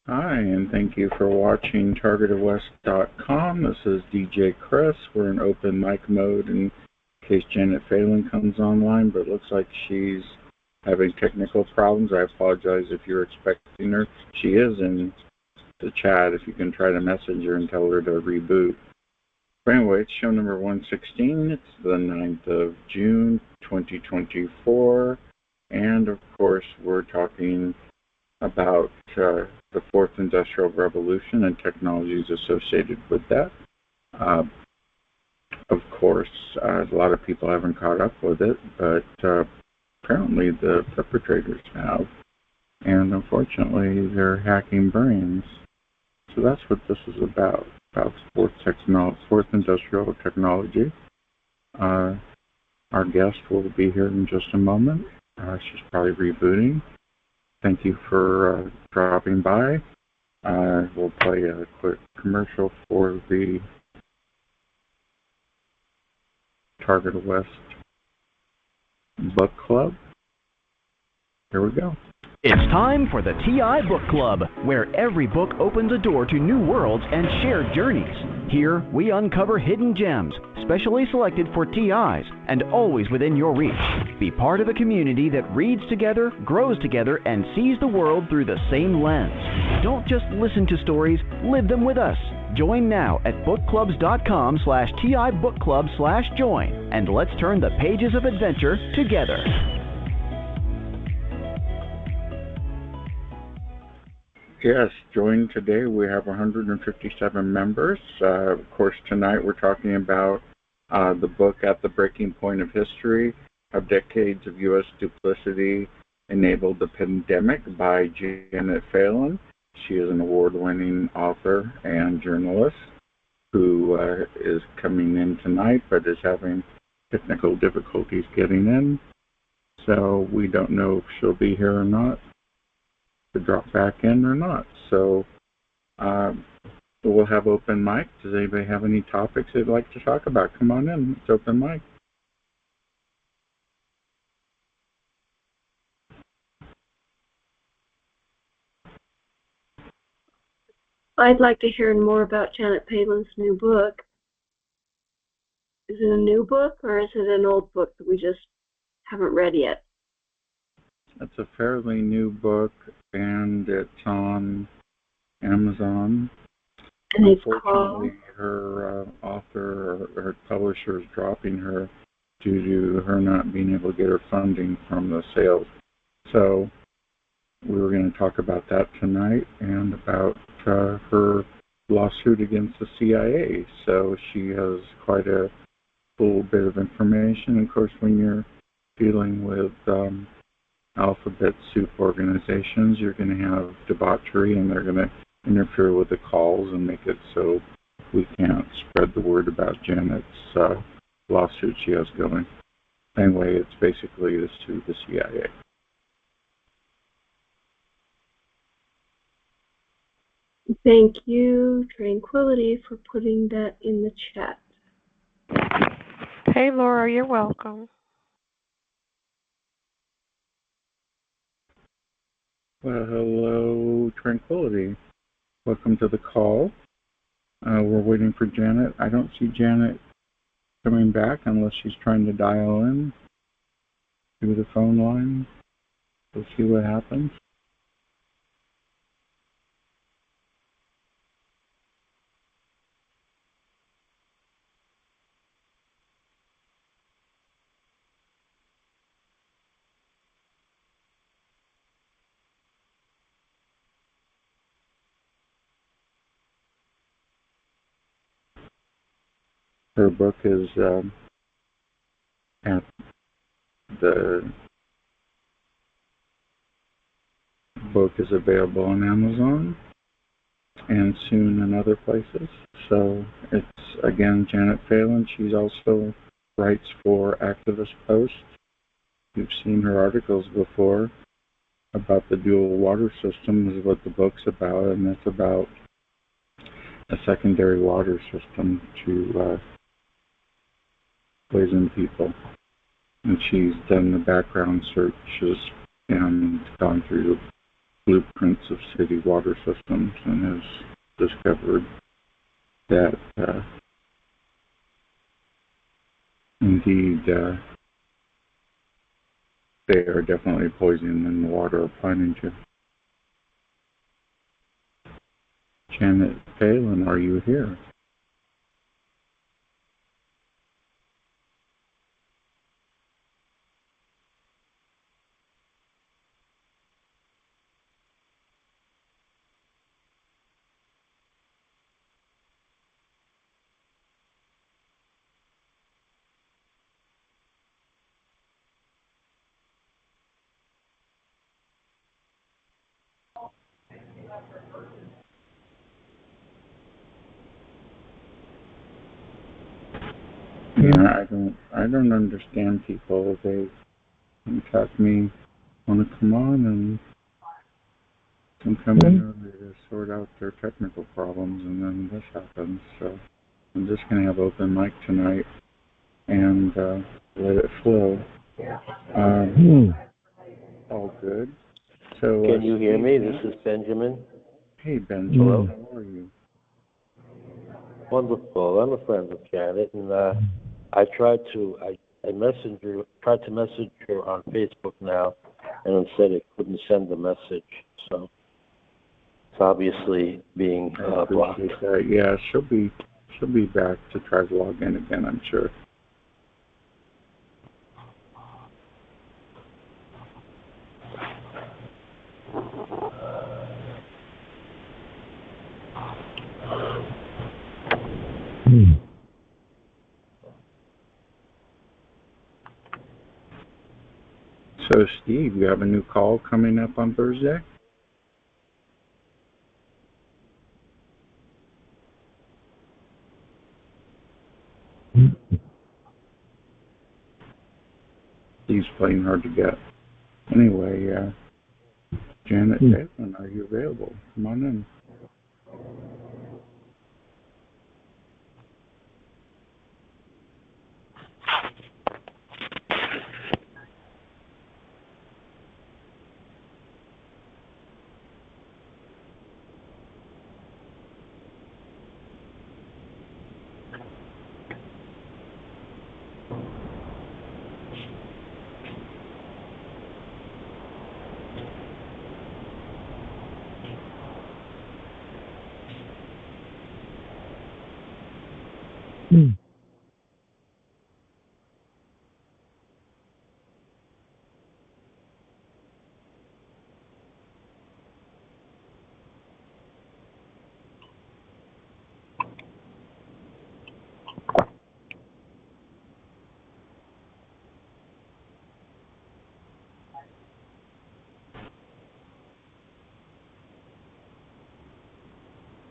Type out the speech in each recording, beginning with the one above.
Hi, and thank you for watching TargetedWest.com. This is DJ Chris. We're in open mic mode in case Janet Phelan comes online, but it looks like she's having technical problems. I apologize if you're expecting her. She is in the chat if you can try to message her and tell her to reboot. But anyway, it's show number 116. It's the 9th of June, 2024. And of course, we're talking about the Fourth Industrial Revolution and technologies associated with that. Of course, a lot of people haven't caught up with it, but apparently the perpetrators have. And unfortunately, they're hacking brains. So that's what this is about fourth industrial technology. Our guest will be here in just a moment. She's probably rebooting. Thank you for dropping by. We'll play a quick commercial for the Targeted West Book Club. Here we go. It's time for the TI Book Club, where every book opens a door to new worlds and shared journeys. Here, we uncover hidden gems, specially selected for TIs, and always within your reach. Be part of a community that reads together, grows together, and sees the world through the same lens. Don't just listen to stories, live them with us. Join now at bookclubs.com/TIBookClub/join, and let's turn the pages of adventure together. Yes, join today. We have 157 members. Of course, tonight we're talking about the book At the Breaking Point of History, How Decades of U.S. Duplicity Enabled the Pandemic by Janet Phelan. She is an award-winning author and journalist who is coming in tonight but is having technical difficulties getting in. So we don't know if she'll be here or not, to drop back in or not. So we'll have open mic. Does anybody have any topics they'd like to talk about? Come on in. It's open mic. I'd like to hear more about Janet Phelan's new book. Is it a new book or is it an old book that we just haven't read yet? It's a fairly new book, and it's on Amazon. And unfortunately, her author or her publisher is dropping her due to her not being able to get her funding from the sales. So we were going to talk about that tonight and about her lawsuit against the CIA. So she has quite a full bit of information. Of course, when you're dealing with alphabet soup organizations, you're going to have debauchery, and they're going to interfere with the calls and make it so we can't spread the word about Janet's lawsuit she has going. Anyway, it's basically this to the CIA. Thank you, Tranquility, for putting that in the chat. Hey, Laura, you're welcome. Well, hello, Tranquility. Welcome to the call. We're waiting for Janet. I don't see Janet coming back unless she's trying to dial in through the phone line. We'll see what happens. Her book is at the book is available on Amazon and soon in other places. So it's, again, Janet Phelan. She also writes for Activist Post. You've seen her articles before about the dual water system is what the book's about, and it's about a secondary water system to poison people. And she's done the background searches and gone through blueprints of city water systems and has discovered that indeed they are definitely poison in the water applying to. Janet Phelan, are you here? Yeah, I don't understand people. They in fact me want to come on and some come in early to sort out their technical problems, and then this happens. So I'm just gonna have open mic tonight and let it flow. All good. So can you hear me? This is Benjamin. Hey Benjamin, how are you? Wonderful. I'm a friend of Janet, and I tried to message her on Facebook now, and it said it couldn't send the message. So it's obviously being blocked. That. Yeah, she'll be back to try to log in again, I'm sure. So, Steve, you have a new call coming up on Thursday? Steve's playing hard to get. Anyway, Janet Phelan, are you available? Come on in.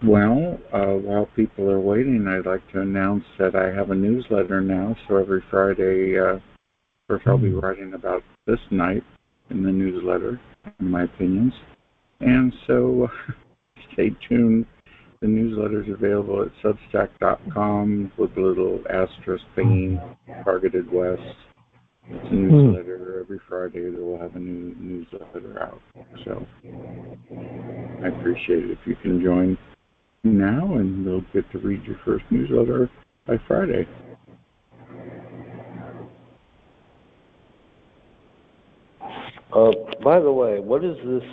Well, while people are waiting, I'd like to announce that I have a newsletter now. So every Friday, first I'll be writing about this night in the newsletter, in my opinions. And so stay tuned. The newsletter is available at substack.com with a little asterisk thingy, TargetedWest. It's a newsletter. Every Friday they will have a new newsletter out. So I appreciate it if you can join now, and you'll get to read your first newsletter by Friday. By the way, what is this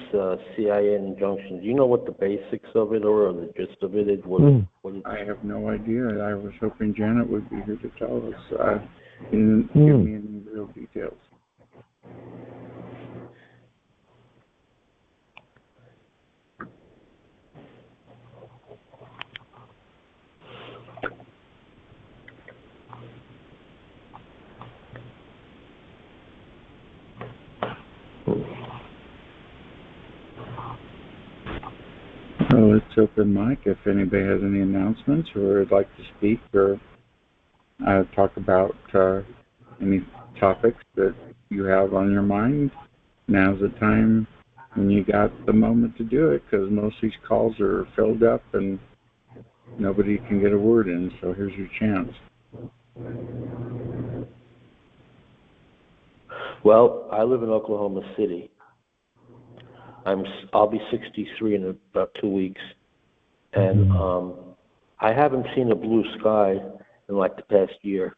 CIA injunction? Do you know what the basics of it are, or the gist of it is? I have no idea. I was hoping Janet would be here to tell us. She didn't give me any real details. So it's open mic. If anybody has any announcements or would like to speak or talk about any topics that you have on your mind, now's the time when you got the moment to do it, because most of these calls are filled up and nobody can get a word in, so here's your chance. Well, I live in Oklahoma City. I'll be 63 in about 2 weeks, and I haven't seen a blue sky in like the past year.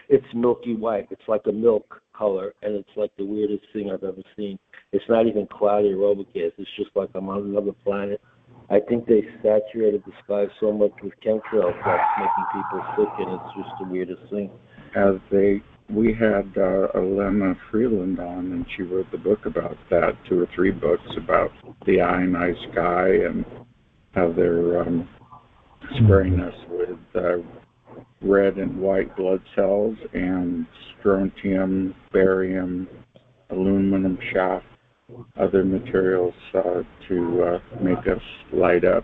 It's milky white. It's like a milk color, and it's like the weirdest thing I've ever seen. It's not even cloudy or overcast. It's just like I'm on another planet. I think they saturated the sky so much with chemtrails that's making people sick, and it's just the weirdest thing. We had Elena Freeland on, and she wrote the book about that, 2 or 3 books about the ionized sky and how they're spraying us with red and white blood cells and strontium, barium, aluminum shaft, other materials to make us light up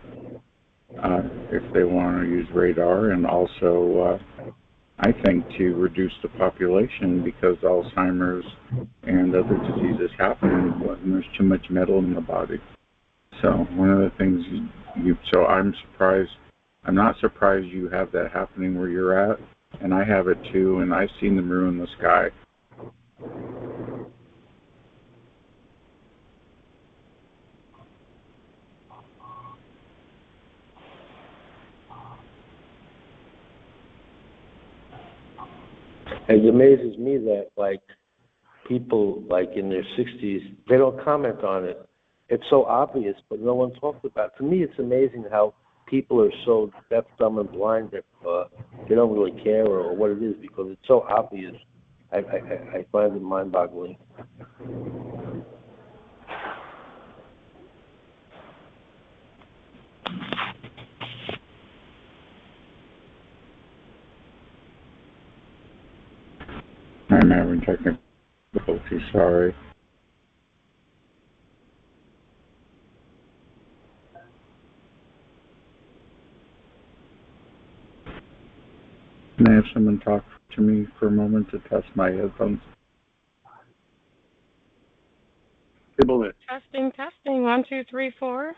if they want to use radar, and also I think to reduce the population because Alzheimer's and other diseases happen when there's too much metal in the body. So one of the things so I'm not surprised you have that happening where you're at, and I have it too, and I've seen them ruin the sky. It amazes me that, like, people, like, in their 60s, they don't comment on it. It's so obvious, but no one talks about it. To me, it's amazing how people are so deaf, dumb, and blind that they don't really care or what it is because it's so obvious. I find it mind-boggling. I'm having technical difficulty, sorry. Can I have someone talk to me for a moment to test my headphones? Testing. 1, 2, 3, 4.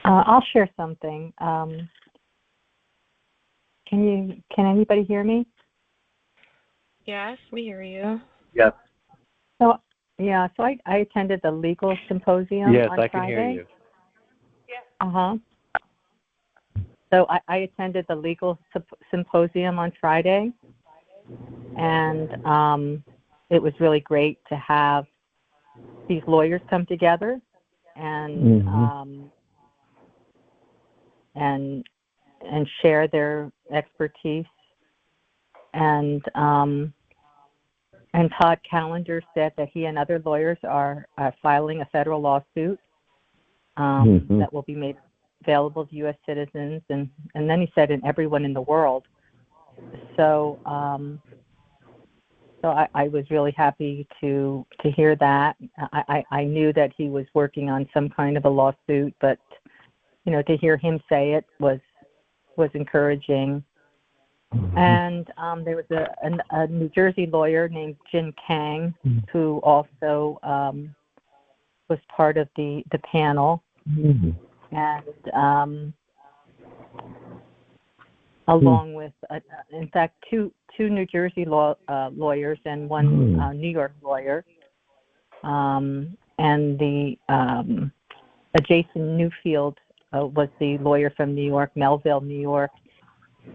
I'll share something. Can anybody hear me? Yes, we hear you. Yes. So I attended the legal symposium yes, on I Friday. can hear you. So I attended the legal symposium on Friday, and it was really great to have these lawyers come together and and share their expertise. And Todd Callender said that he and other lawyers are filing a federal lawsuit that will be made available to U.S. citizens, and then he said, and everyone in the world. So I was really happy to hear that. I knew that he was working on some kind of a lawsuit, but to hear him say it was encouraging. And there was a New Jersey lawyer named Jin Kang who also was part of the panel. And along with, in fact, two New Jersey lawyers and one New York lawyer, and the Jason Newfield was the lawyer from New York, Melville, New York,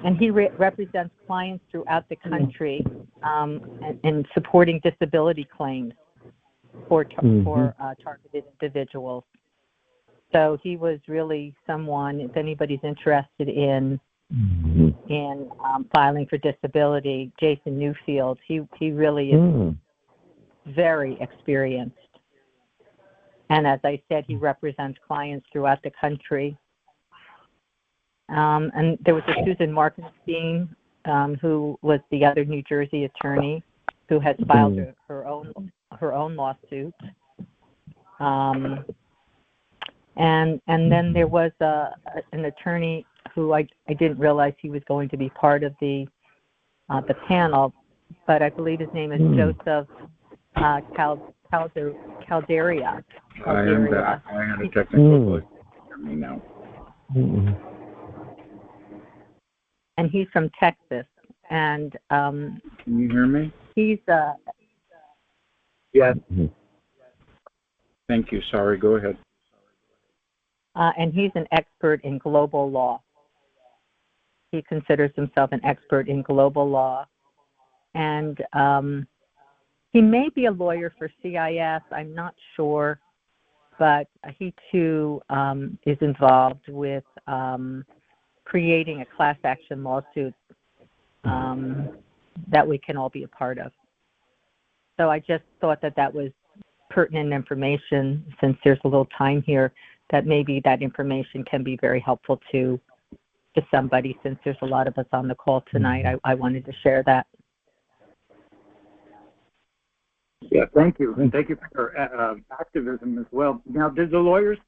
and he represents clients throughout the country in supporting disability claims for targeted individuals. So he was really someone, if anybody's interested in filing for disability, Jason Newfield, he really is very experienced. And as I said, he represents clients throughout the country. And there was a Susan Markenstein, who was the other New Jersey attorney, who has filed her own lawsuit. And then there was an attorney who I didn't realize he was going to be part of the panel, but I believe his name is Joseph Calderia. I am back. I had a technical voice. Hear me now. And he's from Texas. And can you hear me? He's yes. Thank you. Sorry. Go ahead. And he's an expert in global law. He considers himself an expert in global law, and he may be a lawyer for CIS. I'm not sure, but he too is involved with creating a class action lawsuit that we can all be a part of. So I just thought that was pertinent information, since there's a little time here, that maybe that information can be very helpful to somebody, since there's a lot of us on the call tonight. I wanted to share that. Yeah, thank you. And thank you for your activism as well. Now, did the lawyers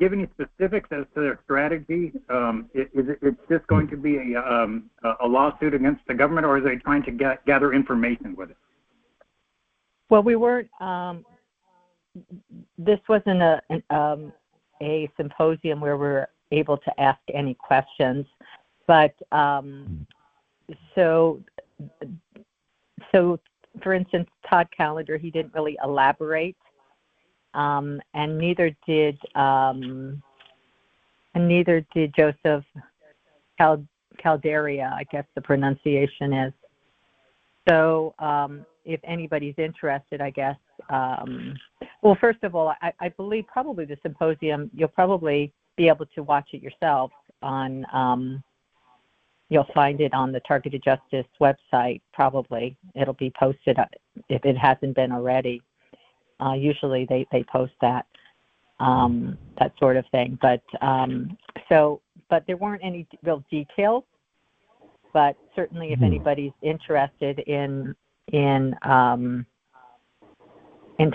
give any specifics as to their strategy? Is this going to be a lawsuit against the government, or are they trying to gather information with it? Well, we weren't. This wasn't a symposium where we're able to ask any questions, but so for instance, Todd Callender, he didn't really elaborate, and neither did Joseph Calderia, I guess the pronunciation is. So if anybody's interested, I guess, well, first of all, I believe probably the symposium, you'll probably be able to watch it yourself on, you'll find it on the Targeted Justice website, probably. It'll be posted if it hasn't been already. Usually they post that sort of thing. But but there weren't any real details. But certainly, if anybody's interested in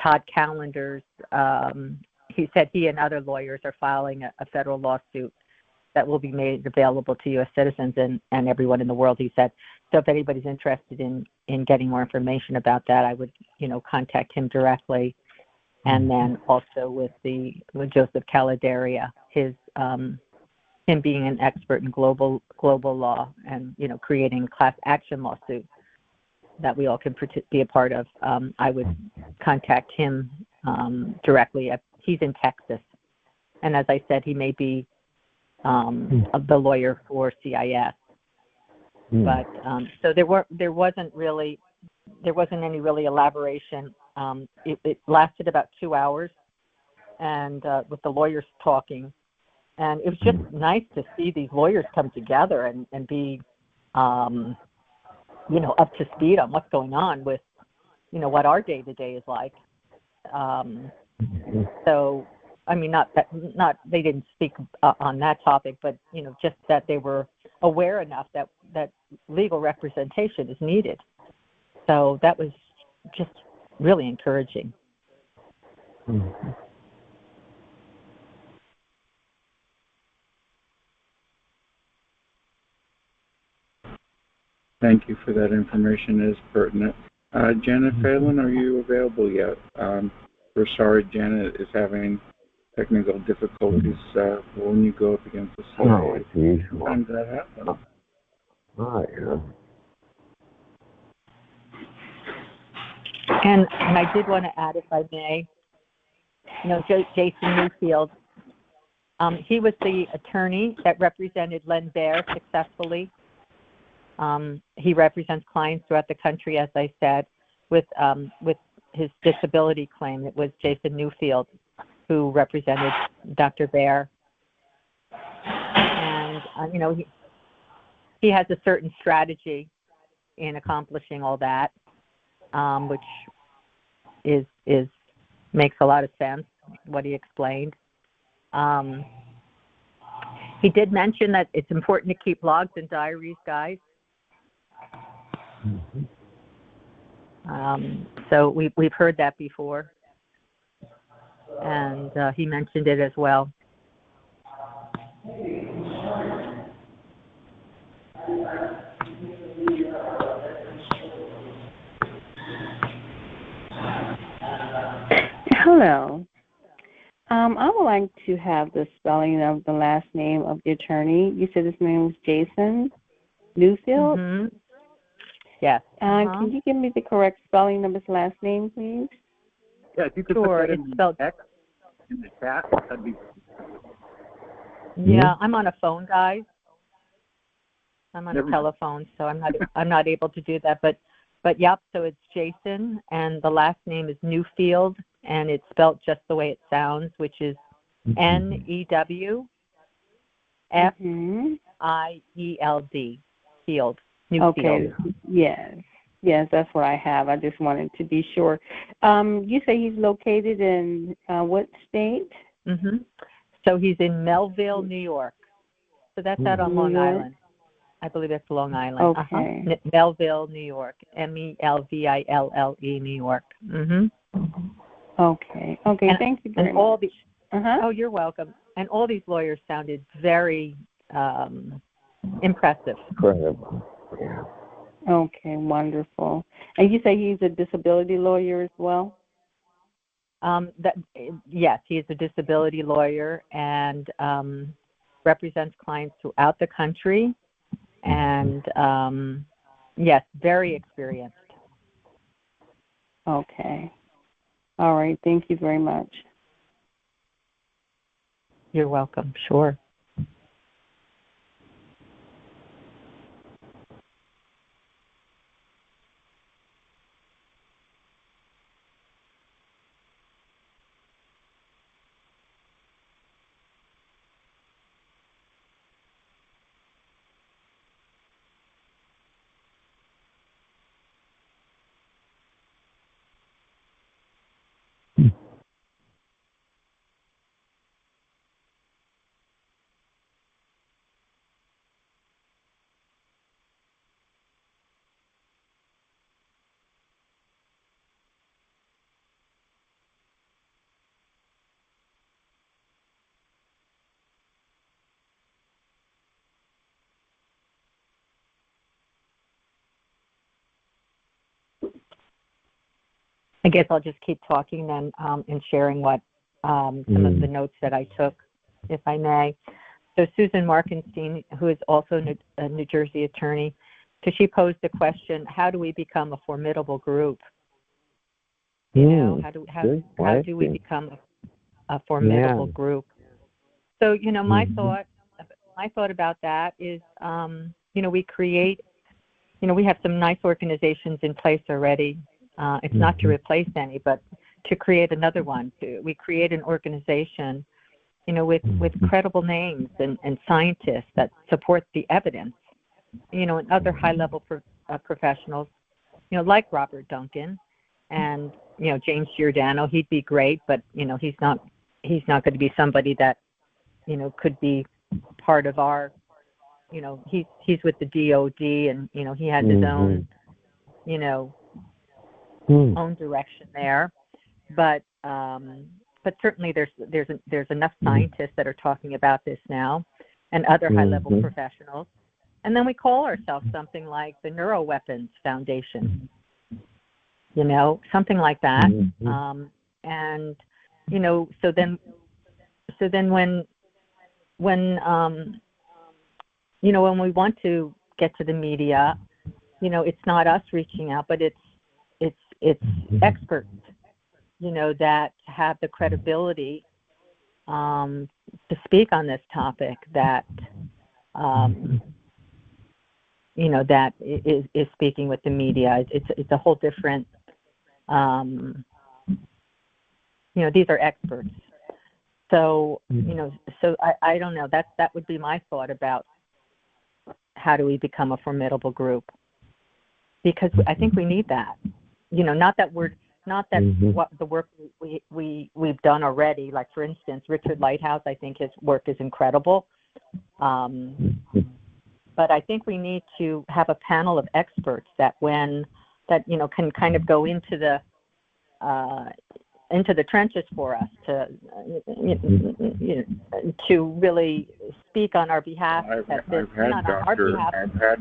Todd Callender's, he said he and other lawyers are filing a federal lawsuit that will be made available to U.S. citizens and everyone in the world, he said. So if anybody's interested in getting more information about that, I would, contact him directly. And then also with Joseph Calderia, him being an expert in global law and, creating a class action lawsuit that we all can be a part of, I would contact him directly. He's in Texas. And as I said, he may be the lawyer for CIS. But so there wasn't any really elaboration. It lasted about 2 hours, and with the lawyers talking. And it was just nice to see these lawyers come together and be, up to speed on what's going on with, what our day-to-day is like. So, I mean, not they didn't speak on that topic, but, just that they were aware enough that legal representation is needed. So that was just really encouraging. Mm-hmm. Thank you for that information. It is pertinent. Janet Phelan, are you available yet? We're sorry Janet is having technical difficulties when you go up against the CIA. Sometimes that happens. Yeah. And I did want to add, if I may, Jason Newfield, he was the attorney that represented Len Bear successfully. He represents clients throughout the country, as I said, with his disability claim. It was Jason Newfield who represented Dr. Bear. And, he has a certain strategy in accomplishing all that, which makes a lot of sense, what he explained. He did mention that it's important to keep logs and diaries, guys. So we've heard that before, and he mentioned it as well. Hello. I would like to have the spelling of the last name of the attorney. You said his name was Jason Newfield? Mm-hmm. Yes. Can you give me the correct spelling of his last name, please? Yeah, if you could Sure, put that it's spelled text in the chat, that'd be. Yeah, I'm on a phone, guys. I'm on a telephone, so I'm not able to do that. But yep. So it's Jason, and the last name is Newfield, and it's spelled just the way it sounds, which is Newfield. Field. Newfield. Okay. Yes, that's what I have. I just wanted to be sure. You say he's located in what state? Mm-hmm. So he's in Melville, New York. So that's out on Long Island. I believe that's Long Island. Okay. Melville, New York. Melville, New York. Mm-hmm. Okay. Thank you very much. Oh, you're welcome. And all these lawyers sounded very impressive. Incredible. Yeah. Okay, wonderful. And you say he's a disability lawyer as well? Yes, he is a disability lawyer and represents clients throughout the country. And yes, very experienced. Okay. All right. Thank you very much. You're welcome. Sure. I guess I'll just keep talking then and sharing what some of the notes that I took, if I may. So Susan Markenstein, who is also a New Jersey attorney, so she posed the question, how do we become a formidable group? You know, how do we become a formidable group? So, you know, my thought about that is, you know, we create, you know, we have some nice organizations in place already. It's not to replace any, but to create another one. We create an organization, you know, with credible names and scientists that support the evidence, you know, and other high-level professionals, you know, like Robert Duncan and, you know, James Giordano. He'd be great, but, you know, he's not going to be somebody that, you know, could be part of our, you know, he's with the DOD and, you know, he has his own, you know, own direction there, but certainly there's enough scientists that are talking about this now, and other high-level professionals, and then we call ourselves something like the Neuroweapons Foundation, you know, something like that, and you know, so then when you know, when we want to get to the media, you know, it's not us reaching out, but it's experts, you know, that have the credibility to speak on this topic that, you know, that is speaking with the media. It's a whole different, you know, these are experts. So, you know, so I don't know. That would be my thought about how do we become a formidable group, because I think we need that. You know, not that we're not that what the work we've done already. Like for instance, Richard Lighthouse, I think his work is incredible. But I think we need to have a panel of experts that can kind of go into the trenches for us to really speak on our behalf. I've had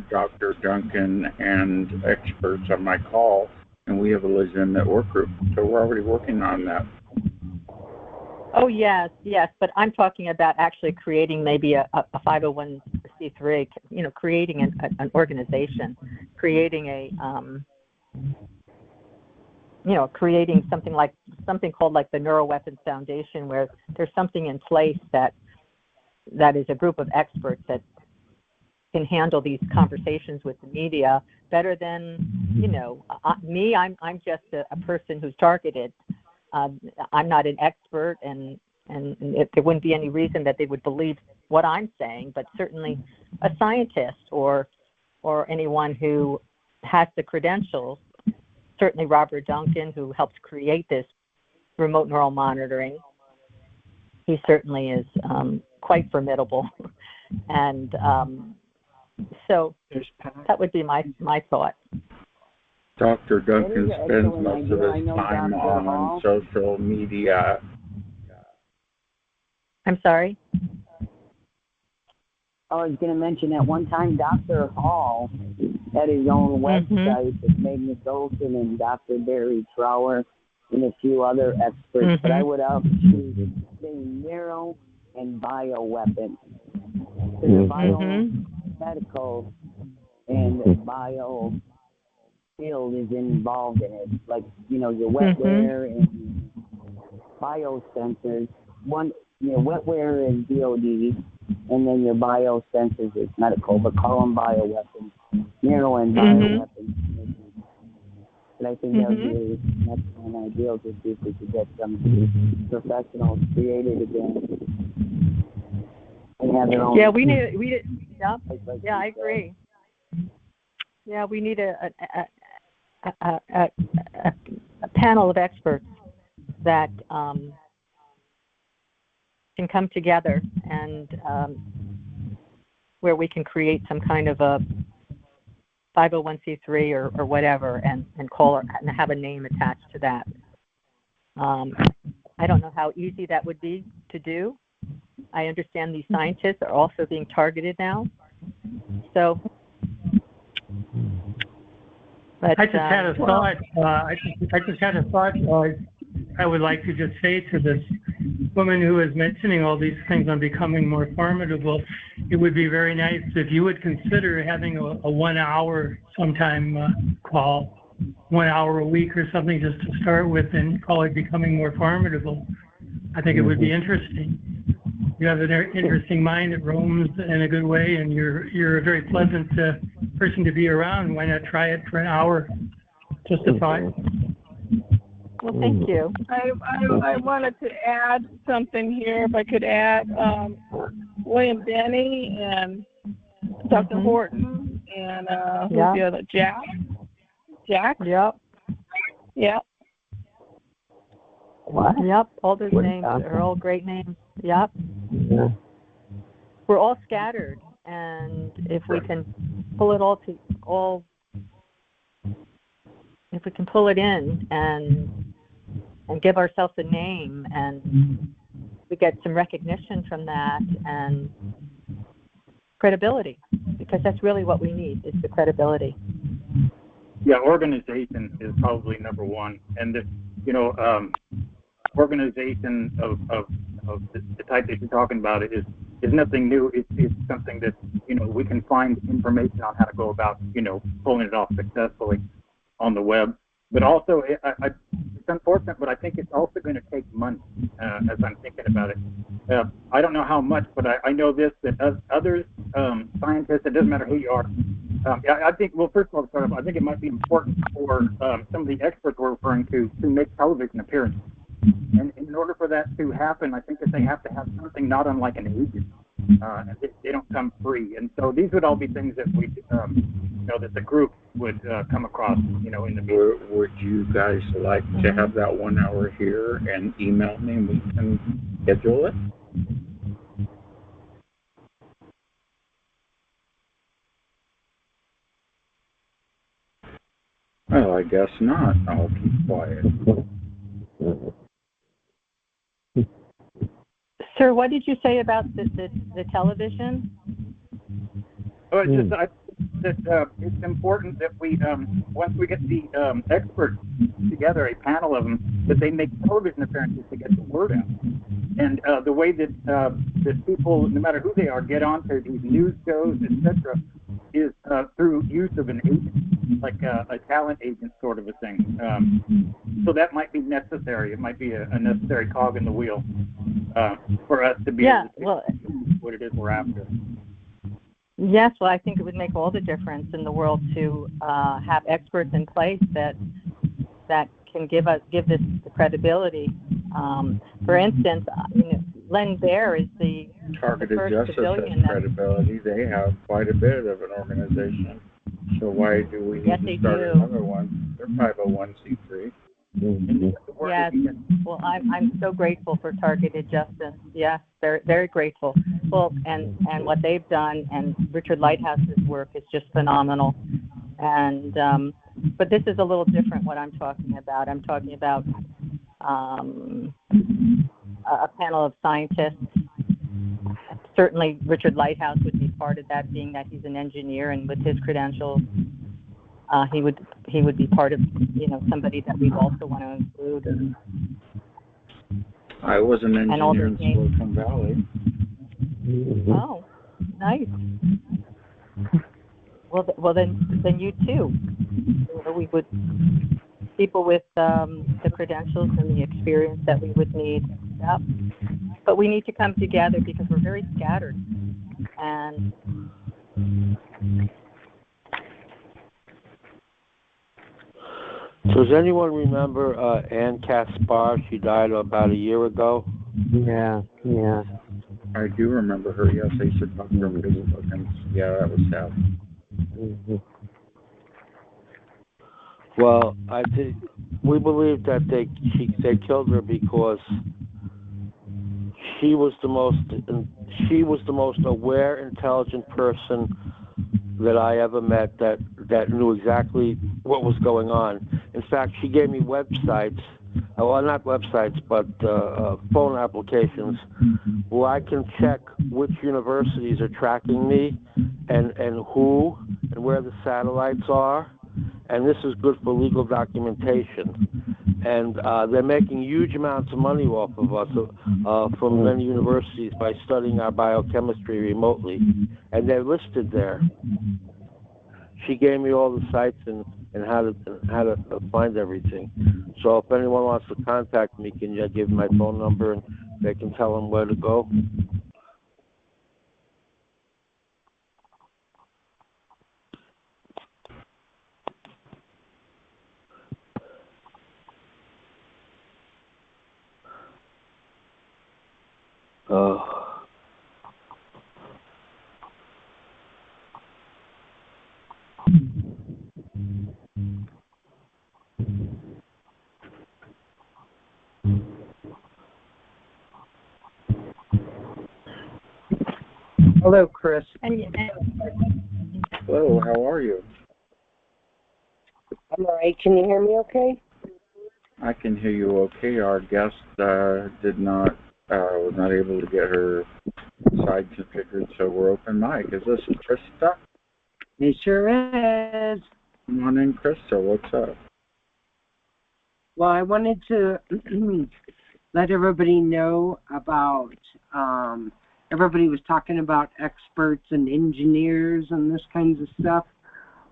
Dr. Duncan and experts on my call, and we have a legitimate work group, so we're already working on that. Oh yes, but I'm talking about actually creating maybe a 501c3, creating an organization, creating creating something called like the Neuroweapons Foundation, where there's something in place that is a group of experts that can handle these conversations with the media better than me. I'm just a person who's targeted. I'm not an expert, and there wouldn't be any reason that they would believe what I'm saying. But certainly, a scientist or anyone who has the credentials. Certainly, Robert Duncan, who helped create this remote neural monitoring, he certainly is quite formidable, and so that would be my thought. Dr. Duncan spends most of his time on social media. I'm sorry? I was going to mention at one time Dr. Hall had his own website with Magnus Olson and Dr. Barry Trower and a few other experts. But I would actually say neuro and bioweapons. So the biomedical and the bio field is involved in it, like your wetware and biosensors. Wetware is DOD, and then your biosensors is medical, but call them bioweapons, neuro and bioweapons. But I think that would be an excellent idea to see if we could get some professionals created again and have their own. Yeah, we need. Yeah, I agree. Yeah, we need a panel of experts that can come together and where we can create some kind of a 501c3 or whatever and call it and have a name attached to that. I don't know how easy that would be to do. I understand these scientists are also being targeted now. So, but, I just had a thought. I would like to just say to this woman who is mentioning all these things on becoming more formidable, it would be very nice if you would consider having a 1 hour sometime call, 1 hour a week or something just to start with and call it Becoming More Formidable. I think it would be interesting. You have an interesting mind that roams in a good way, and you're a very pleasant person to be around. Why not try it for an hour? Just a thought. Well, thank you. I wanted to add something here. If I could add William Denny and Dr. Horton and who's the other? Jack. Yep. What? Yep. All those names are all great names. Yep. Yeah. We're all scattered, and if we can pull it if we can pull it in and give ourselves a name, and we get some recognition from that and credibility, because that's really what we need is the credibility. Yeah, organization is probably number one, and organization of the type that you're talking about is nothing new. It's something that we can find information on how to go about pulling it off successfully on the web. But also, it's unfortunate, but I think it's also going to take money as I'm thinking about it. I don't know how much, but I know this, that others, scientists, it doesn't matter who you are. I think, well, first of all, I think it might be important for some of the experts we're referring to make television appearances. And in order for that to happen, I think that they have to have something not unlike an agent. And they don't come free. And so these would all be things that we, that the group would come across, in the meeting. Would you guys like to have that 1 hour here and email me and we can schedule it? Well, I guess not. I'll keep quiet. Sir, what did you say about the television? Oh, I think that it's important that we, once we get the experts together, a panel of them, that they make television appearances to get the word out. And the way that people, no matter who they are, get onto these news shows, etc., is through use of an agent, like a talent agent sort of a thing. So that might be necessary. It might be a necessary cog in the wheel for us to be able to see what it is we're after. Yes, well, I think it would make all the difference in the world to have experts in place that can give this the credibility. For instance, Len Bear is the Targeted first Justice civilian has credibility. They have quite a bit of an organization. So why do we need to start another one? They're 501c3. Yes. Well, I'm so grateful for Targeted Justice. Yes, very, very grateful. Well, and what they've done, and Richard Lighthouse's work is just phenomenal. And but this is a little different. What I'm talking about. I'm talking about a panel of scientists. Certainly, Richard Lighthouse would be part of that, being that he's an engineer, and with his credentials, he would be part of somebody that we also want to include. I was an engineer in Silicon Valley. Oh, nice. Well, then you too. We would people with the credentials and the experience that we would need. Yep. But we need to come together because we're very scattered. And does anyone remember Ann Caspar? She died about a year ago. Yeah. I do remember her. Yes, I used to talk to her on Facebook, and yeah, that was sad. Well, we believe that they killed her because she was the most aware, intelligent person that I ever met that knew exactly what was going on. In fact, she gave me websites, well, not websites, but phone applications where I can check which universities are tracking me and who and where the satellites are. And this is good for legal documentation. And they're making huge amounts of money off of us from many universities by studying our biochemistry remotely. And they're listed there. She gave me all the sites and how to find everything. So if anyone wants to contact me, can you give my phone number and they can tell them where to go? Hello, Chris. Hello, how are you? I'm all right. Can you hear me okay? I can hear you okay. Our guest was not able to get her side configured, so we're open mic. Is this Krista? It sure is. Come on in, Krista. What's up? Well, I wanted to let everybody know about, everybody was talking about experts and engineers and this kinds of stuff.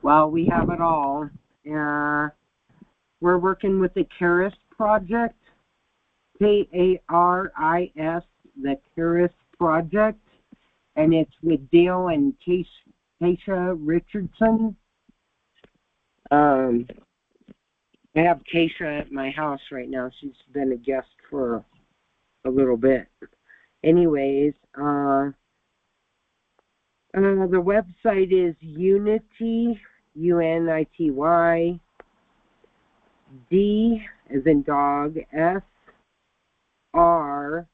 Well, we have it all. We're working with the CARIS project, K-A-R-I-S, the CARIS project, and it's with Dale and Keisha Richardson. I have Keisha at my house right now. She's been a guest for a little bit. Anyways, the website is unity-art.org. UNITY, D as in dog, SRKARIS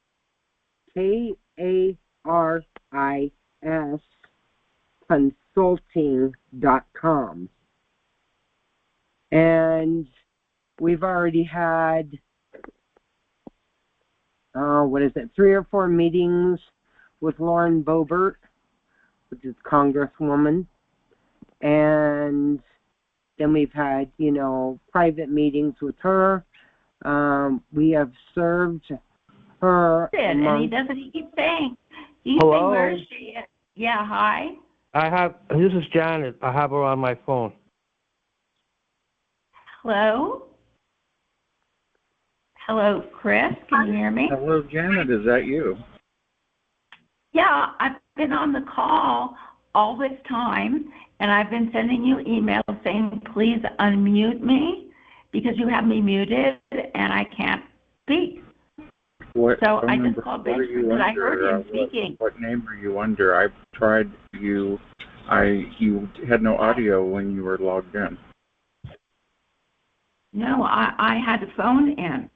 consulting.com. And we've already had, 3 or 4 meetings with Lauren Boebert, which is Congresswoman. And then we've had, private meetings with her. We have served her. And he doesn't keep saying. Hello? Where is she? Yeah, hi. This is Janet. I have her on my phone. Hello? Hello, Chris. Can you hear me? Hello, Janet. Is that you? Yeah, I've been on the call all this time, and I've been sending you emails saying, please unmute me because you have me muted and I can't speak. So I just called back because I heard him speaking. What name are you under? I've tried you. You had no audio when you were logged in. No, I had the phone in.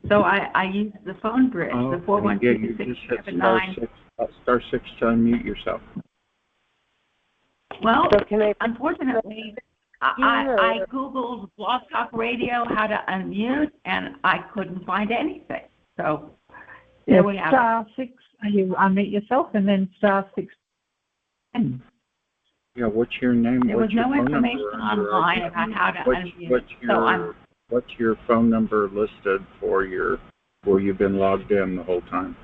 So I used the phone bridge, the 412-679. Star 6 to unmute yourself. Well, unfortunately, I Googled Blog Talk Radio how to unmute, and I couldn't find anything. So there we have star 6, you unmute yourself, and then star 6. Yeah, what's your name? There was no information online about how to unmute. What's your phone number listed for where you've been logged in the whole time?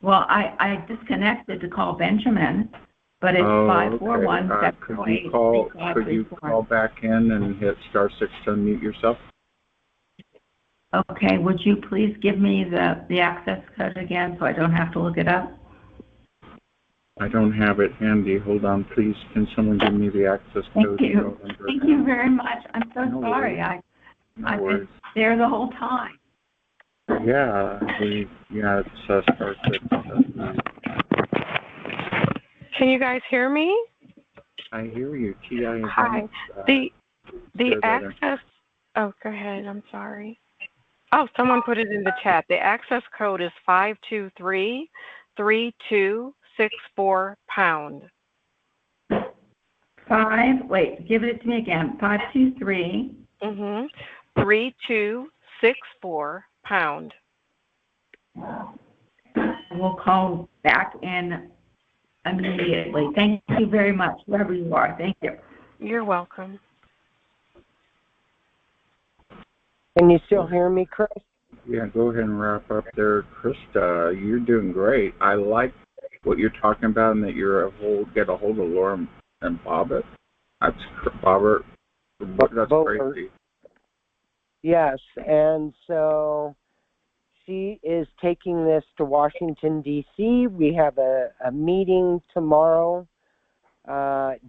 Well, I disconnected to call Benjamin, but it's 541-708-3534. Could you call back in and hit star 6 to unmute yourself? Okay, would you please give me the access code again so I don't have to look it up? I don't have it handy. Hold on, please. Can someone give me the access code? Thank you. Thank you very much. I'm so sorry. I've been there the whole time. Yeah, it's star 6. Can you guys hear me? I hear you. TI. Hi. The access. Oh, go ahead. I'm sorry. Oh, someone put it in the chat. The access code is 523-3264#. Give it to me again. 523. 3264#. We'll call back in immediately. Thank you very much, wherever you are. Thank you. You're welcome. Can you still hear me, Chris? Yeah, go ahead and wrap up there, Krista. You're doing great. I like what you're talking about, and that get a hold of Laura and Bobbert. That's crazy. Yes, and so she is taking this to Washington, D.C. We have a meeting tomorrow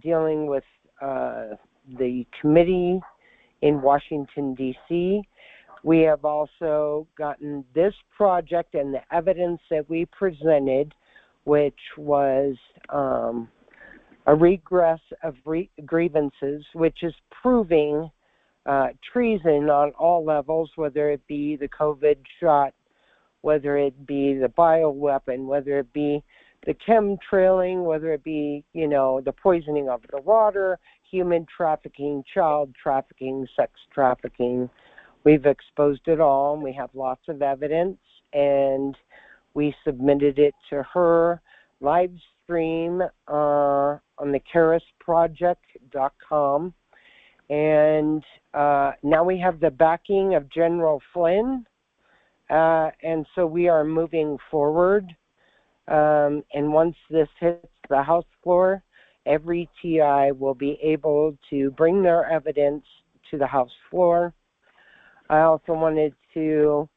dealing with the committee in Washington, D.C. We have also gotten this project and the evidence that we presented, which was a regress of grievances, which is proving treason on all levels, whether it be the COVID shot, whether it be the bioweapon, whether it be the chemtrailing, whether it be, the poisoning of the water, human trafficking, child trafficking, sex trafficking. We've exposed it all, and we have lots of evidence, and we submitted it to her live stream on the CarisProject.com. And now we have the backing of General Flynn, and so we are moving forward. And once this hits the House floor, every TI will be able to bring their evidence to the House floor. I also wanted to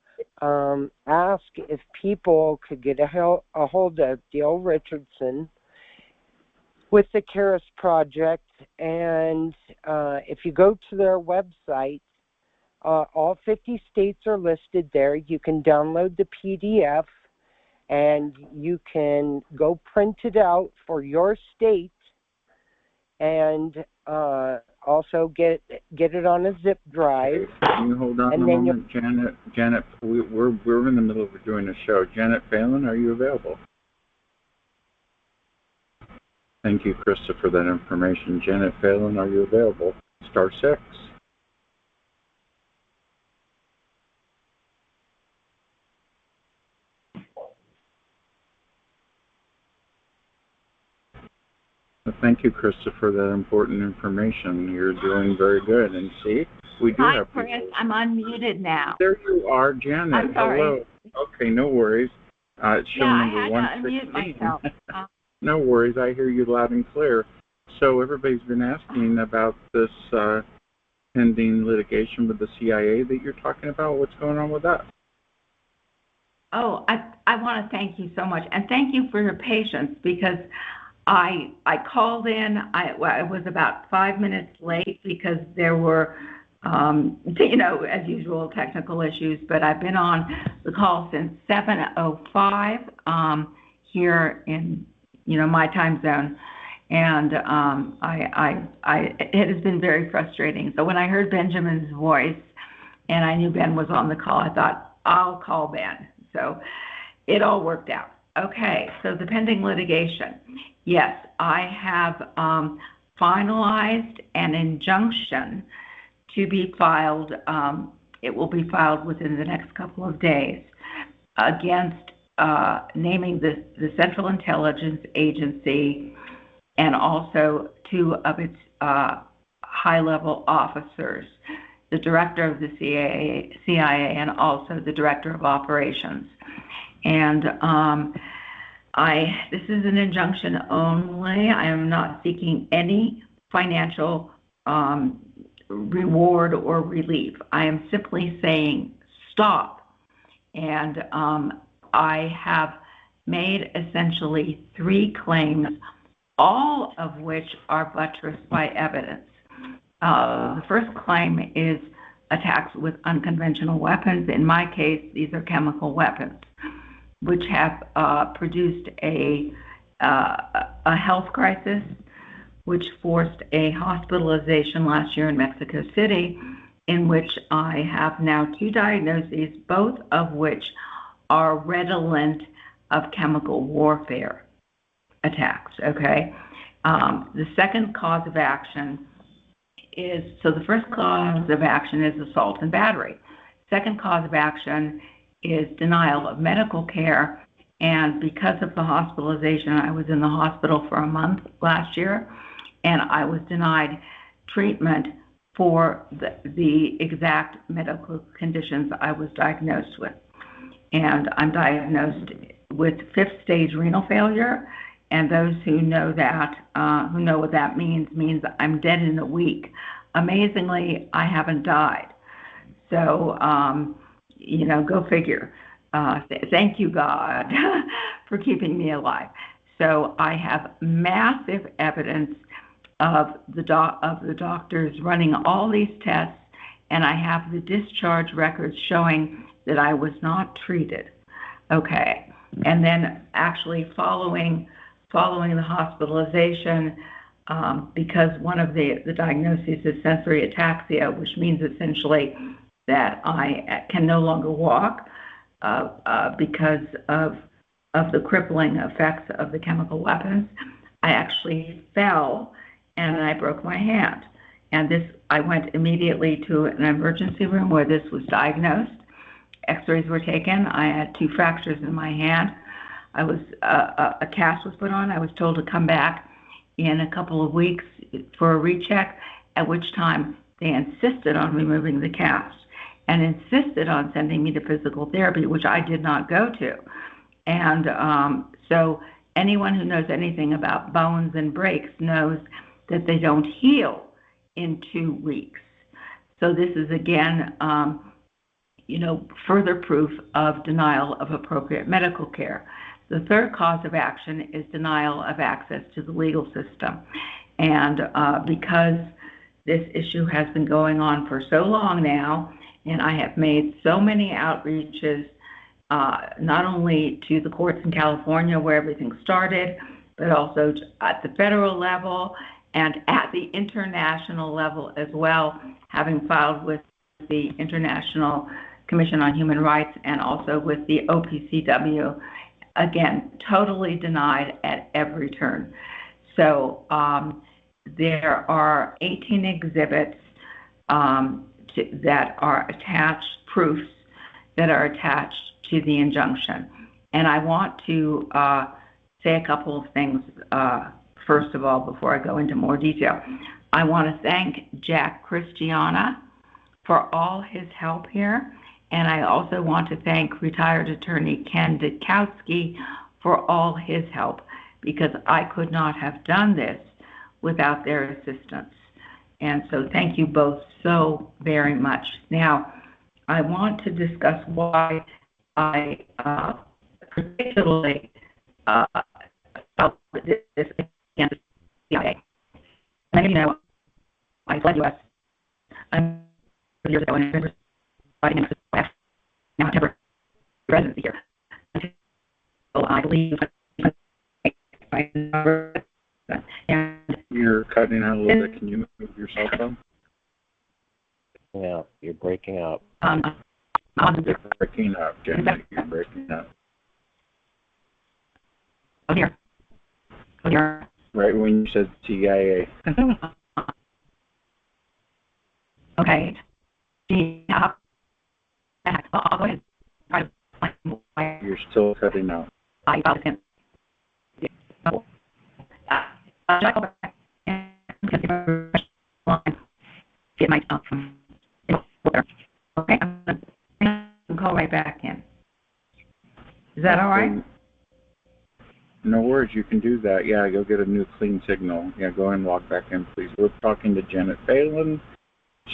ask if people could get a hold of Dale Richardson with the Caris Project. And if you go to their website, all 50 states are listed there. You can download the PDF, and you can go print it out for your state and also get it on a zip drive. Can you hold on a moment, Janet? Janet, we're in the middle of doing a show. Janet Phelan, are you available? Thank you, Krista, for that information. Janet Phelan, are you available? Star 6. Thank you, Krista, for that important information. You're doing very good. And see, we do Hi, have Chris. people. I'm unmuted now. There you are, Janet. I'm sorry. Hello. Okay, no worries. It's show number I had to unmute 116. myself. No worries. I hear you loud and clear. So everybody's been asking about this pending litigation with the CIA that you're talking about. What's going on with that? Oh, I want to thank you so much. And thank you for your patience, because I called in. I was about 5 minutes late because there were, as usual, technical issues. But I've been on the call since 7:05 here in, my time zone, and it has been very frustrating. So when I heard Benjamin's voice, and I knew Ben was on the call, I thought I'll call Ben. So it all worked out. Okay, so the pending litigation. Yes, I have finalized an injunction to be filed. It will be filed within the next couple of days against naming the Central Intelligence Agency and also 2 of its high-level officers, the director of the CIA and also the director of operations. And this is an injunction only. I am not seeking any financial reward or relief. I am simply saying stop. And I have made essentially 3 claims, all of which are buttressed by evidence. The first claim is attacks with unconventional weapons. In my case, these are chemical weapons, which have produced a health crisis, which forced a hospitalization last year in Mexico City, in which I have now 2 diagnoses, both of which are redolent of chemical warfare attacks, okay? The second cause of action is, so the first cause of action is assault and battery. Second cause of action is denial of medical care. And because of the hospitalization, I was in the hospital for a month last year, and I was denied treatment for the exact medical conditions I was diagnosed with. And I'm diagnosed with 5th stage renal failure. And those who know that, who know what that means I'm dead in a week. Amazingly, I haven't died. So, go figure. Thank you, God, for keeping me alive. So I have massive evidence of the doctors running all these tests, and I have the discharge records showing that I was not treated. Okay, and then actually following the hospitalization, because one of the diagnoses is sensory ataxia, which means essentially that I can no longer walk because of the crippling effects of the chemical weapons. I actually fell and I broke my hand. And I went immediately to an emergency room where this was diagnosed. X-rays were taken. I had 2 fractures in my hand. A cast was put on. I was told to come back in a couple of weeks for a recheck, at which time they insisted on removing the cast and insisted on sending me to physical therapy, which I did not go to. And so anyone who knows anything about bones and breaks knows that they don't heal in 2 weeks. So this is, again, further proof of denial of appropriate medical care. The third cause of action is denial of access to the legal system. And because this issue has been going on for so long now, and I have made so many outreaches, not only to the courts in California where everything started, but also at the federal level and at the international level as well, having filed with the International Commission on Human Rights and also with the OPCW, again, totally denied at every turn. So there are 18 exhibits that are attached, proofs that are attached to the injunction. And I want to say a couple of things, first of all, before I go into more detail. I want to thank Jack Christiana for all his help here. And I also want to thank retired attorney Ken Dudkowski for all his help, because I could not have done this without their assistance. And so thank you both so very much. Now, I want to discuss why I particularly felt this against the CIA. Many of you know, I fled U.S. Years ago and been fighting in the now temporary residency here until I believe and you're cutting out a little bit. Can you move your cell phone? Yeah, you're breaking up. You're breaking up, Janet. You're breaking up. Oh dear. Oh dear. Right when you said CIA. Okay. Yeah. I'll go ahead. You're still cutting out. I got him. Get my stuff from okay, I'm gonna go right back in. Is that all right? No worries, you can do that. Yeah, go get a new clean signal. Yeah, go ahead and log back in, please. We're talking to Janet Phelan.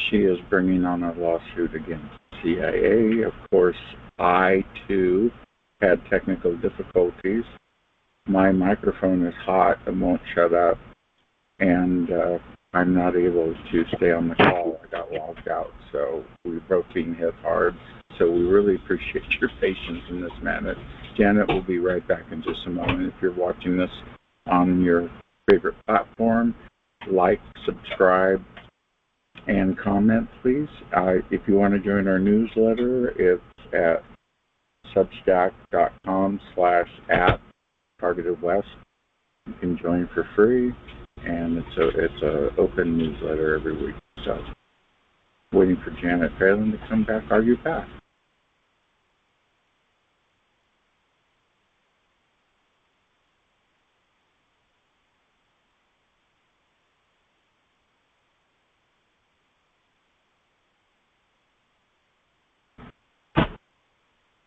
She is bringing on a lawsuit against CIA. Of course, I, too, had technical difficulties. My microphone is hot and won't shut up, and I'm not able to stay on the call. I got logged out, so we both being hit hard. So we really appreciate your patience in this matter. Janet will be right back in just a moment. If you're watching this on your favorite platform, like, subscribe, and comment, please. If you want to join our newsletter, it's at substack.com/@TargetedWest. You can join for free, and it's a open newsletter every week. So, waiting for Janet Phelan to come back. Are you back?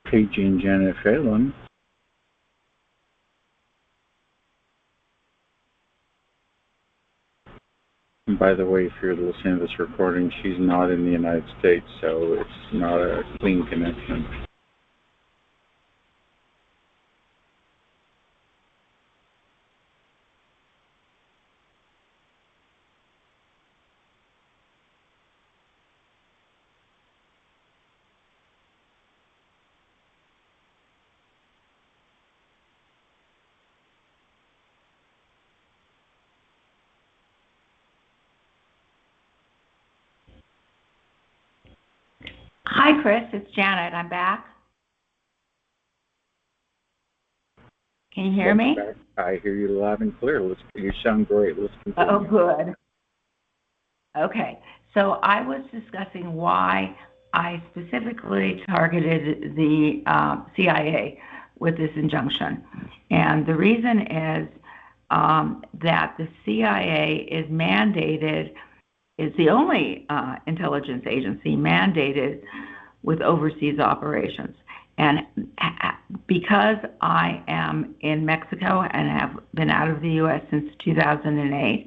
Paging Janet Phelan. And by the way, if you're listening to this recording, she's not in the United States, so it's not a clean connection. Hi, Chris. It's Janet. I'm back. Can you hear me? I hear you loud and clear. You sound great. Let's continue. Oh, good. Okay. So I was discussing why I specifically targeted the CIA with this injunction. And the reason is that the CIA is mandated, is the only intelligence agency mandated with overseas operations. And because I am in Mexico and have been out of the U.S. since 2008,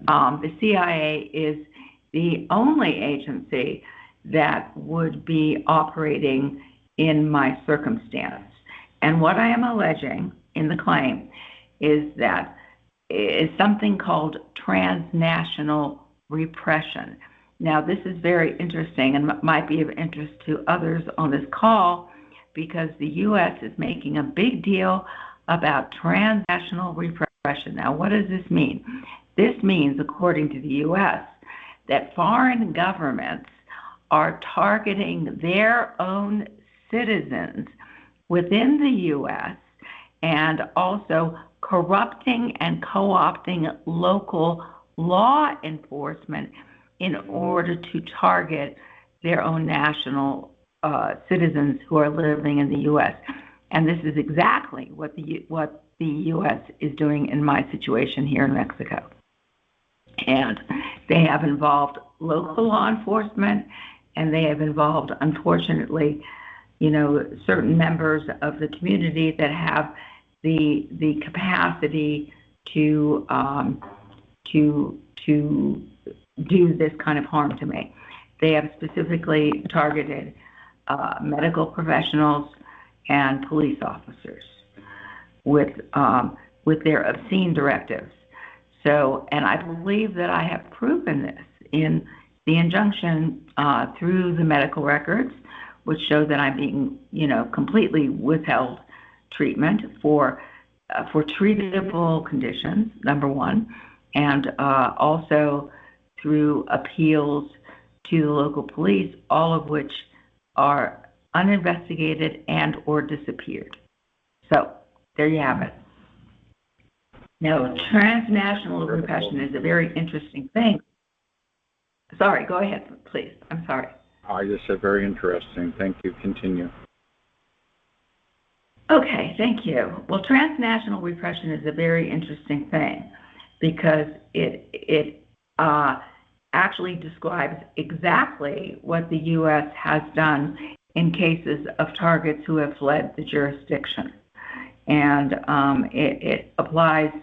the CIA is the only agency that would be operating in my circumstance. And what I am alleging in the claim is that is something called transnational repression. Now, this is very interesting and might be of interest to others on this call because the U.S. is making a big deal about transnational repression. Now, what does this mean? This means, according to the U.S., that foreign governments are targeting their own citizens within the U.S. and also corrupting and co-opting local law enforcement in order to target their own national citizens who are living in the U.S. And this is exactly what the U.S. is doing in my situation here in Mexico. And they have involved local law enforcement, and they have involved, unfortunately, certain members of the community that have the capacity to do this kind of harm to me. They have specifically targeted medical professionals and police officers with their obscene directives. So, and I believe that I have proven this in the injunction through the medical records, which show that I'm being, completely withheld treatment for treatable conditions, number one, and also through appeals to the local police, all of which are uninvestigated and or disappeared. So there you have it. Now, transnational repression is a very interesting thing. Sorry, go ahead, please. I'm sorry. I just said very interesting. Thank you. Continue. Okay, thank you. Well, transnational repression is a very interesting thing because it actually describes exactly what the U.S. has done in cases of targets who have fled the jurisdiction. And it applies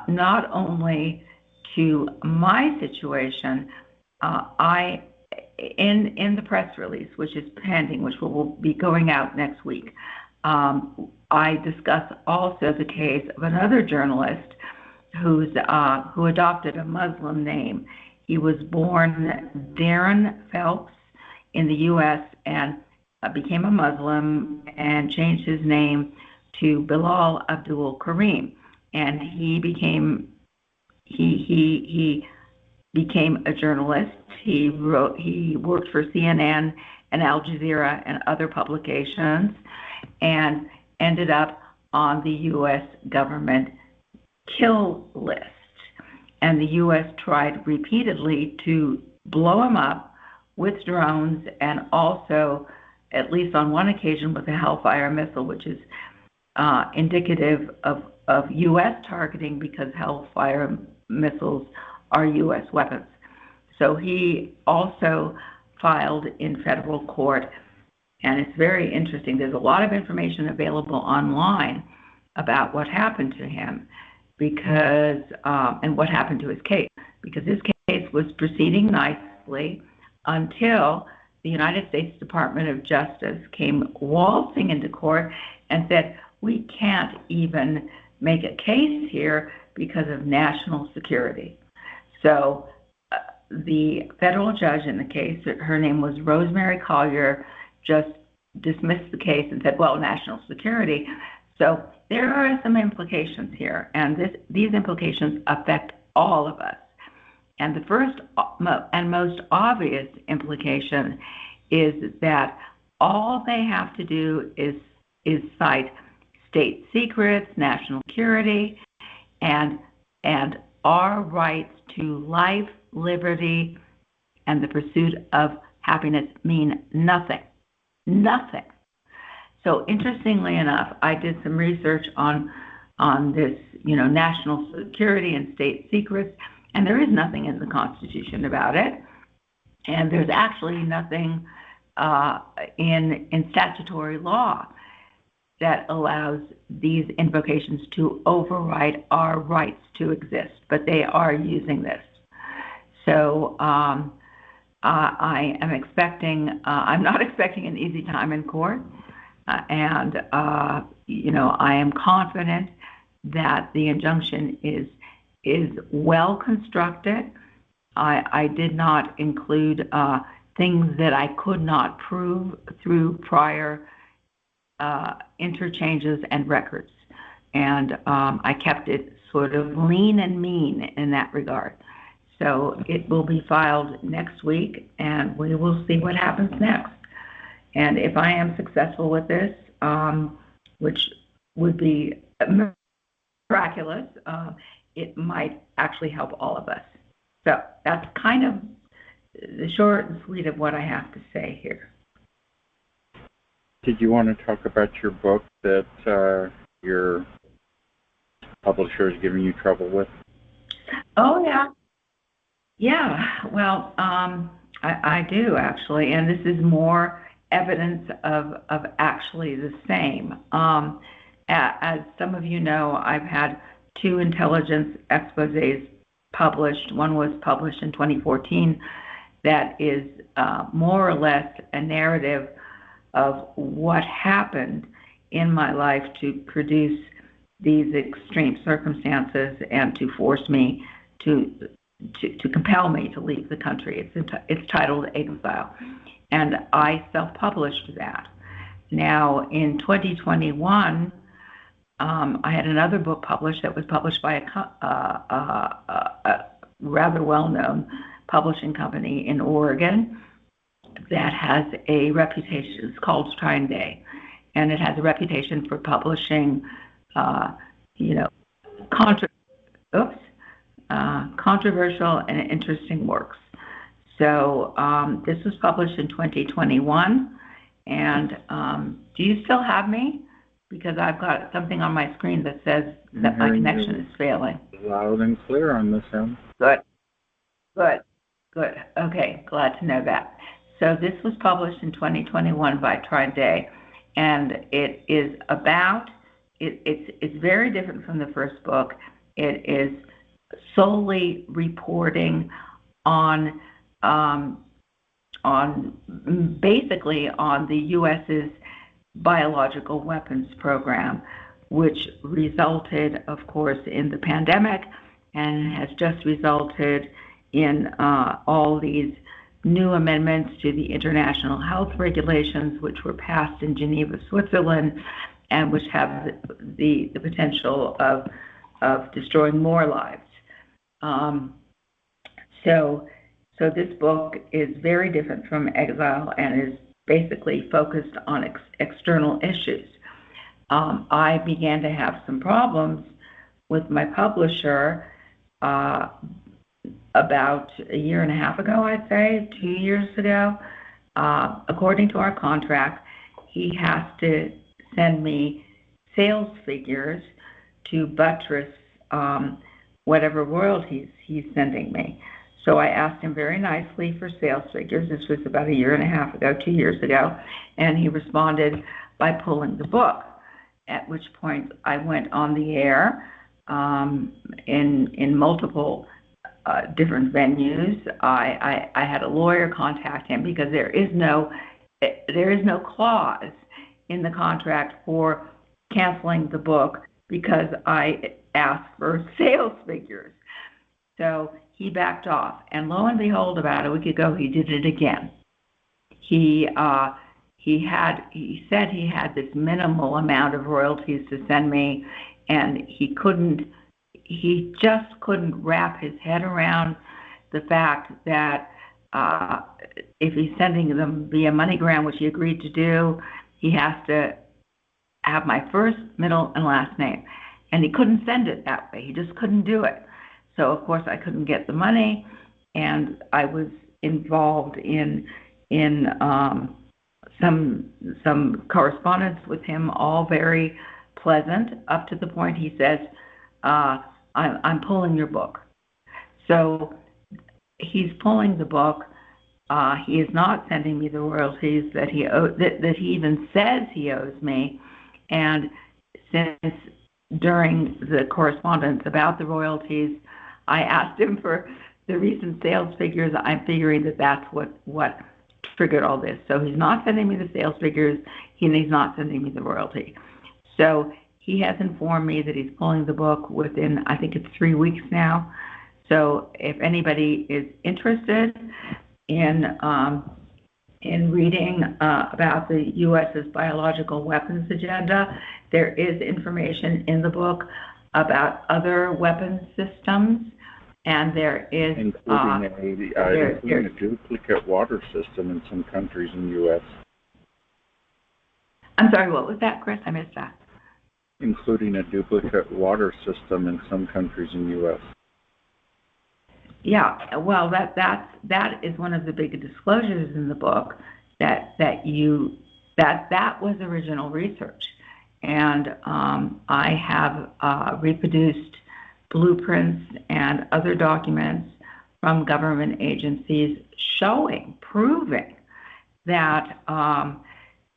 not only to my situation, in the press release, which is pending, which will be going out next week, I discuss also the case of another journalist who adopted a Muslim name. He was born Darren Phelps in the U.S. and became a Muslim and changed his name to Bilal Abdul Karim, and he became a journalist. He worked for CNN and Al Jazeera and other publications, and ended up on the U.S. government kill list. And the U.S. tried repeatedly to blow him up with drones, and also, at least on one occasion, with a Hellfire missile, which is indicative of U.S. targeting because Hellfire missiles are U.S. weapons. So he also filed in federal court, and it's very interesting. There's a lot of information available online about what happened to him because and what happened to his case, because his case was proceeding nicely until the United States Department of Justice came waltzing into court and said, we can't even make a case here because of national security. So the federal judge in the case, her name was Rosemary Collier, just dismissed the case and said, well, national security. So there are some implications here, and these implications affect all of us. And the first and most obvious implication is that all they have to do is cite state secrets, national security, and our rights to life, liberty, and the pursuit of happiness mean nothing. Nothing. So interestingly enough, I did some research on this, national security and state secrets, and there is nothing in the Constitution about it. And there's actually nothing in statutory law that allows these invocations to override our rights to exist, but they are using this. So I am expecting, I'm not expecting an easy time in court, and I am confident that the injunction is well constructed. I did not include things that I could not prove through prior interchanges and records, and I kept it sort of lean and mean in that regard. So it will be filed next week, and we will see what happens next. And if I am successful with this, which would be miraculous, it might actually help all of us. So that's kind of the short and sweet of what I have to say here. Did you want to talk about your book that your publisher is giving you trouble with? Oh, yeah. Yeah, well, I do actually, and this is more evidence of actually the same. As some of you know, I've had 2 intelligence exposés published. One was published in 2014 that is more or less a narrative of what happened in my life to produce these extreme circumstances and to force me to compel me to leave the country. It's titled Exile, and I self-published that. Now, in 2021, I had another book published that was published by a rather well-known publishing company in Oregon that has a reputation. It's called Day, and it has a reputation for publishing, controversial and interesting works. So this was published in 2021, and do you still have me? Because I've got something on my screen that says that my connection is failing. Loud and clear on this end. Good. Okay, glad to know that. So this was published in 2021 by Day, and it is about, it's very different from the first book. It is solely reporting on basically on the U.S.'s biological weapons program, which resulted, of course, in the pandemic and has just resulted in all these new amendments to the international health regulations, which were passed in Geneva, Switzerland, and which have the potential of destroying more lives. So this book is very different from Exile and is basically focused on external issues. I began to have some problems with my publisher about a year and a half ago, I'd say, 2 years ago. According to our contract, he has to send me sales figures to buttress whatever royalties he's sending me. So I asked him very nicely for sales figures. This was about a year and a half ago, 2 years ago, and he responded by pulling the book, at which point I went on the air in multiple different venues. I had a lawyer contact him because there is no clause in the contract for canceling the book because I asked for sales figures. So he backed off, and lo and behold, about a week ago, he did it again. He said he had this minimal amount of royalties to send me, and he just couldn't wrap his head around the fact that if he's sending them via MoneyGram, which he agreed to do, he has to have my first, middle, and last name. And he couldn't send it that way. He just couldn't do it. So, of course, I couldn't get the money, and I was involved in some correspondence with him, all very pleasant, up to the point he says, I'm pulling your book. So he's pulling the book. He is not sending me the royalties that he even says he owes me. And since during the correspondence about the royalties, I asked him for the recent sales figures. I'm figuring that that's what triggered all this. So he's not sending me the sales figures, and he's not sending me the royalty. So he has informed me that he's pulling the book within, I think it's 3 weeks now. So if anybody is interested in reading about the U.S.'s biological weapons agenda, there is information in the book about other weapons systems, and there is including a duplicate water system in some countries in the U.S. I'm sorry, what was that, Chris? I missed that. Including a duplicate water system in some countries in the U.S. Yeah, well, that is one of the big disclosures in the book, that was original research, and I have reproduced blueprints and other documents from government agencies proving that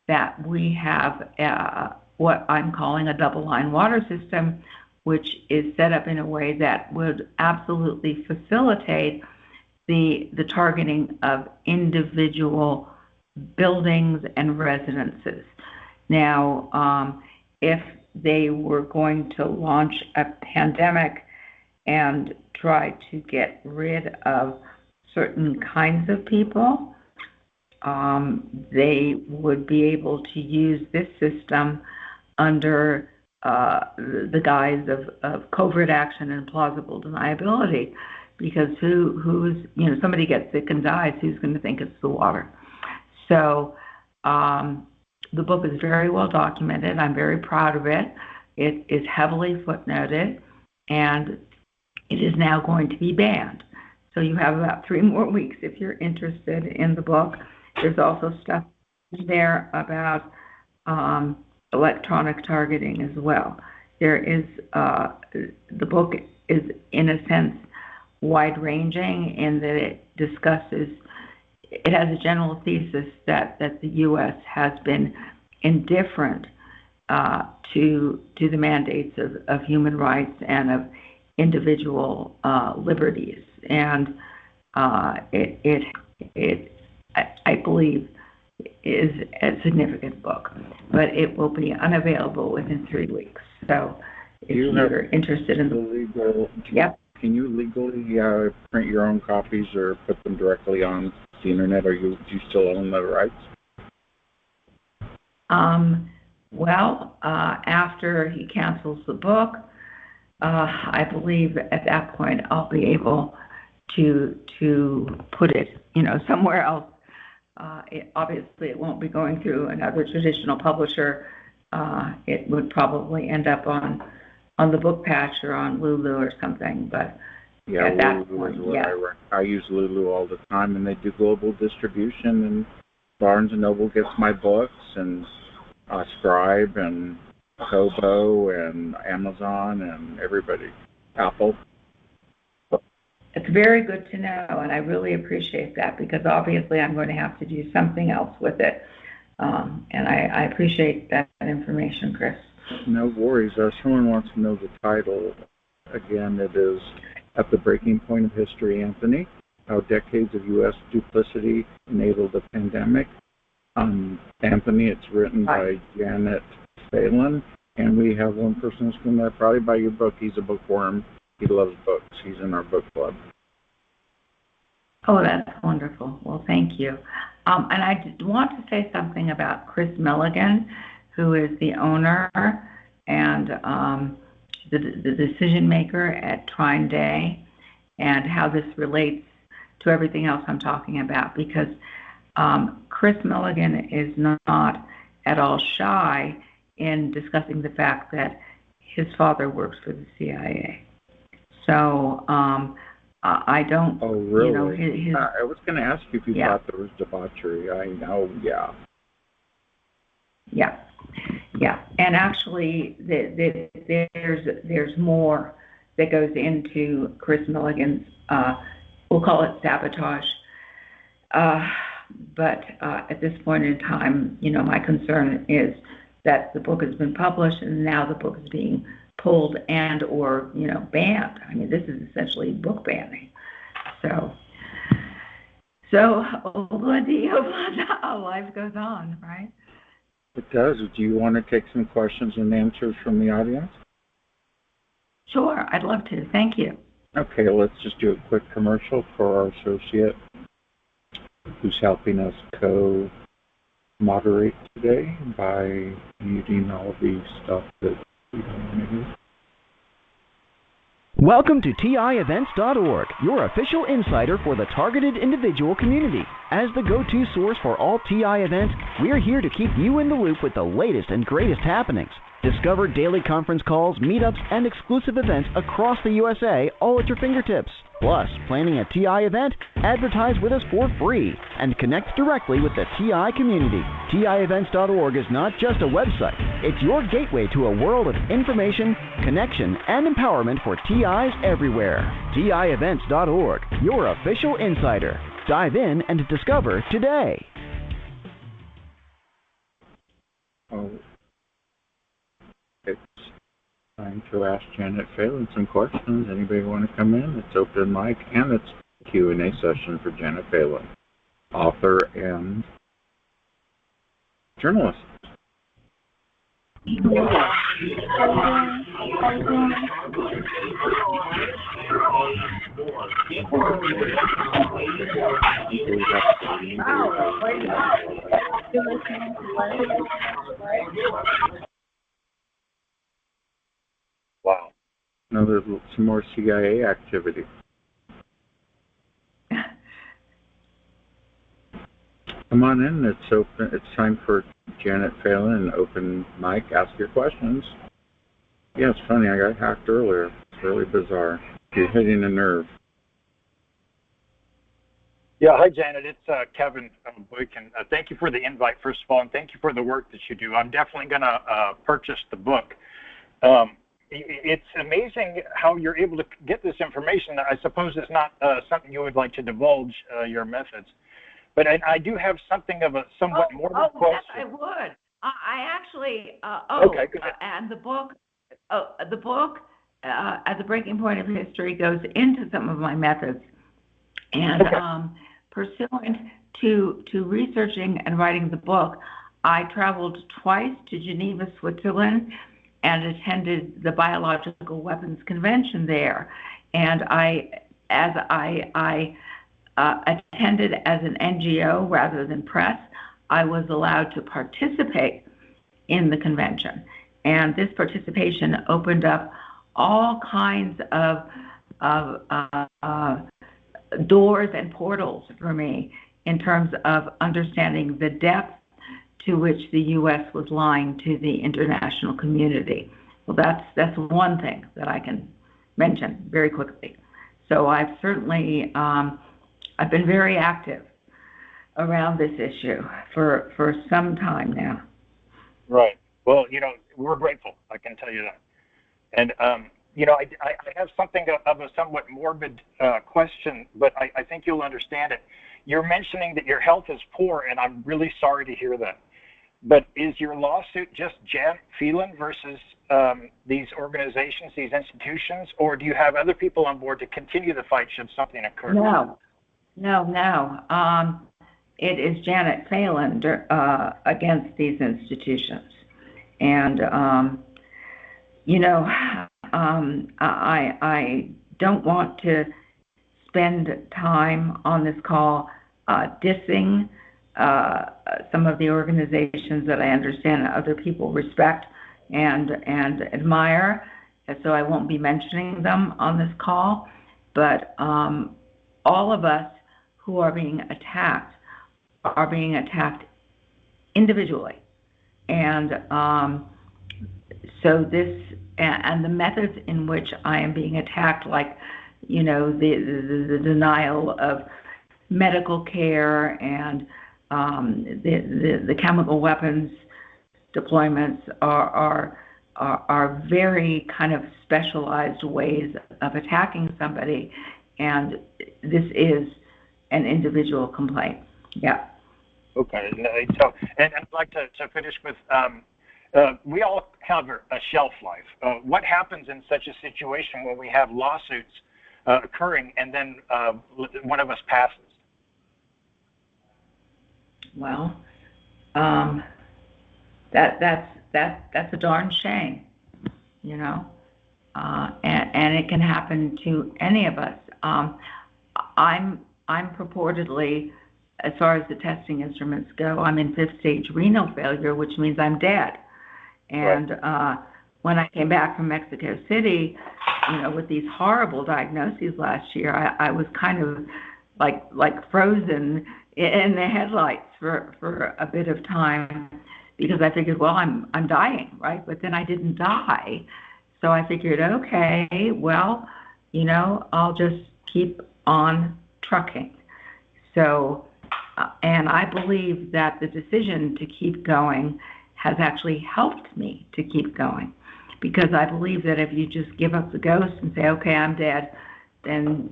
that we have what I'm calling a double-line water system, which is set up in a way that would absolutely facilitate the targeting of individual buildings and residences. Now, if they were going to launch a pandemic and try to get rid of certain kinds of people, they would be able to use this system under the guise of covert action and plausible deniability, because who's somebody gets sick and dies, who's going to think it's the water? So the book is very well documented. I'm very proud of it. It is heavily footnoted, and it is now going to be banned. So you have about 3 more weeks if you're interested in the book. There's also stuff there about electronic targeting as well. There is the book is in a sense wide-ranging in that it has a general thesis that the U.S. has been indifferent to the mandates of human rights and of individual liberties, and I believe is a significant book, but it will be unavailable within 3 weeks. So if you're interested in can you legally print your own copies or put them directly on the internet, or do you still own the rights? Well, after he cancels the book, I believe at that point I'll be able to put it, somewhere else. Obviously, it won't be going through another traditional publisher. It would probably end up on the Book Patch or on Lulu or something. But at that point, I use Lulu all the time, and they do global distribution. And Barnes and Noble gets my books, and Scribe, and Kobo, and Amazon, and everybody. Apple. It's very good to know, and I really appreciate that, because obviously I'm going to have to do something else with it. And I appreciate that information, Chris. No worries. Someone wants to know the title. Again, it is At the Breaking Point of History, Anthony, How Decades of U.S. Duplicity Enabled the Pandemic. Anthony, it's written by Janet Phelan, and we have one person who's going to probably buy your book. He's a bookworm. He loves books. He's in our book club. Oh, that's wonderful. Well, thank you. And I did want to say something about Chris Milligan, who is the owner and the decision maker at Trine Day, and how this relates to everything else I'm talking about, because Chris Milligan is not at all shy in discussing the fact that his father works for the CIA. So I don't. Oh, really? I was going to ask you if you thought there was debauchery. I know, yeah. And actually, there's more that goes into Chris Milligan's. We'll call it sabotage. But at this point in time, my concern is that the book has been published, and now the book is being pulled and or banned. I mean, this is essentially book banning. So life goes on, right? It does. Do you want to take some questions and answers from the audience? Sure, I'd love to. Thank you. Okay, let's just do a quick commercial for our associate who's helping us co-moderate today by muting all the stuff that we don't want to hear. Welcome to TIEvents.org, your official insider for the targeted individual community. As the go-to source for all TI events, we're here to keep you in the loop with the latest and greatest happenings. Discover daily conference calls, meetups, and exclusive events across the USA, all at your fingertips. Plus, planning a TI event? Advertise with us for free and connect directly with the TI community. TIEvents.org is not just a website. It's your gateway to a world of information, connection, and empowerment for TIs everywhere. TIEvents.org, your official insider. Dive in and discover today. It's time to ask Janet Phelan some questions. Anybody want to come in? It's open mic and it's Q&A session for Janet Phelan, author and journalist. Wow. Now there's some more CIA activity. Come on in. It's open. It's time for Janet Phelan, open mic. Ask your questions. Yeah, it's funny. I got hacked earlier. It's really bizarre. You're hitting a nerve. Yeah, hi Janet. It's Kevin Boykin. Thank you for the invite, first of all, and thank you for the work that you do. I'm definitely going to purchase the book. It's amazing how you're able to get this information. I suppose it's not something you would like to divulge your methods. But I do have something of a somewhat morbid question. Yes, I would. I actually, okay, go ahead. And the book at the breaking point of history goes into some of my methods. And okay. Pursuant to researching and writing the book, I traveled twice to Geneva, Switzerland, and attended the Biological Weapons Convention there. And as I attended as an NGO rather than press, I was allowed to participate in the convention. And this participation opened up all kinds of doors and portals for me in terms of understanding the depth to which the U.S. was lying to the international community. Well, that's one thing that I can mention very quickly. So I've certainly I've been very active around this issue for some time now. Right. Well, we're grateful, I can tell you that. And, I have something of a somewhat morbid question, but I think you'll understand it. You're mentioning that your health is poor, and I'm really sorry to hear that. But is your lawsuit just Janet Phelan versus these organizations, these institutions, or do you have other people on board to continue the fight should something occur? No. It is Janet Phelan against these institutions. And, I don't want to spend time on this call dissing some of the organizations that I understand other people respect and admire, and so I won't be mentioning them on this call. But all of us who are being attacked individually, and so this and the methods in which I am being attacked, like the denial of medical care and the chemical weapons deployments are very kind of specialized ways of attacking somebody, and this is an individual complaint. Yeah. Okay. So, and I'd like to finish with, we all have a shelf life. What happens in such a situation when we have lawsuits occurring and then one of us passes? Well, that's a darn shame, and it can happen to any of us. I'm purportedly, as far as the testing instruments go, I'm in 5th stage renal failure, which means I'm dead. And when I came back from Mexico City, with these horrible diagnoses last year, I was kind of like frozen in the headlights for a bit of time, because I figured, well, I'm dying, right? But then I didn't die. So I figured, okay, well, I'll just keep on trucking. So, and I believe that the decision to keep going has actually helped me to keep going, because I believe that if you just give up the ghost and say, okay, I'm dead, then,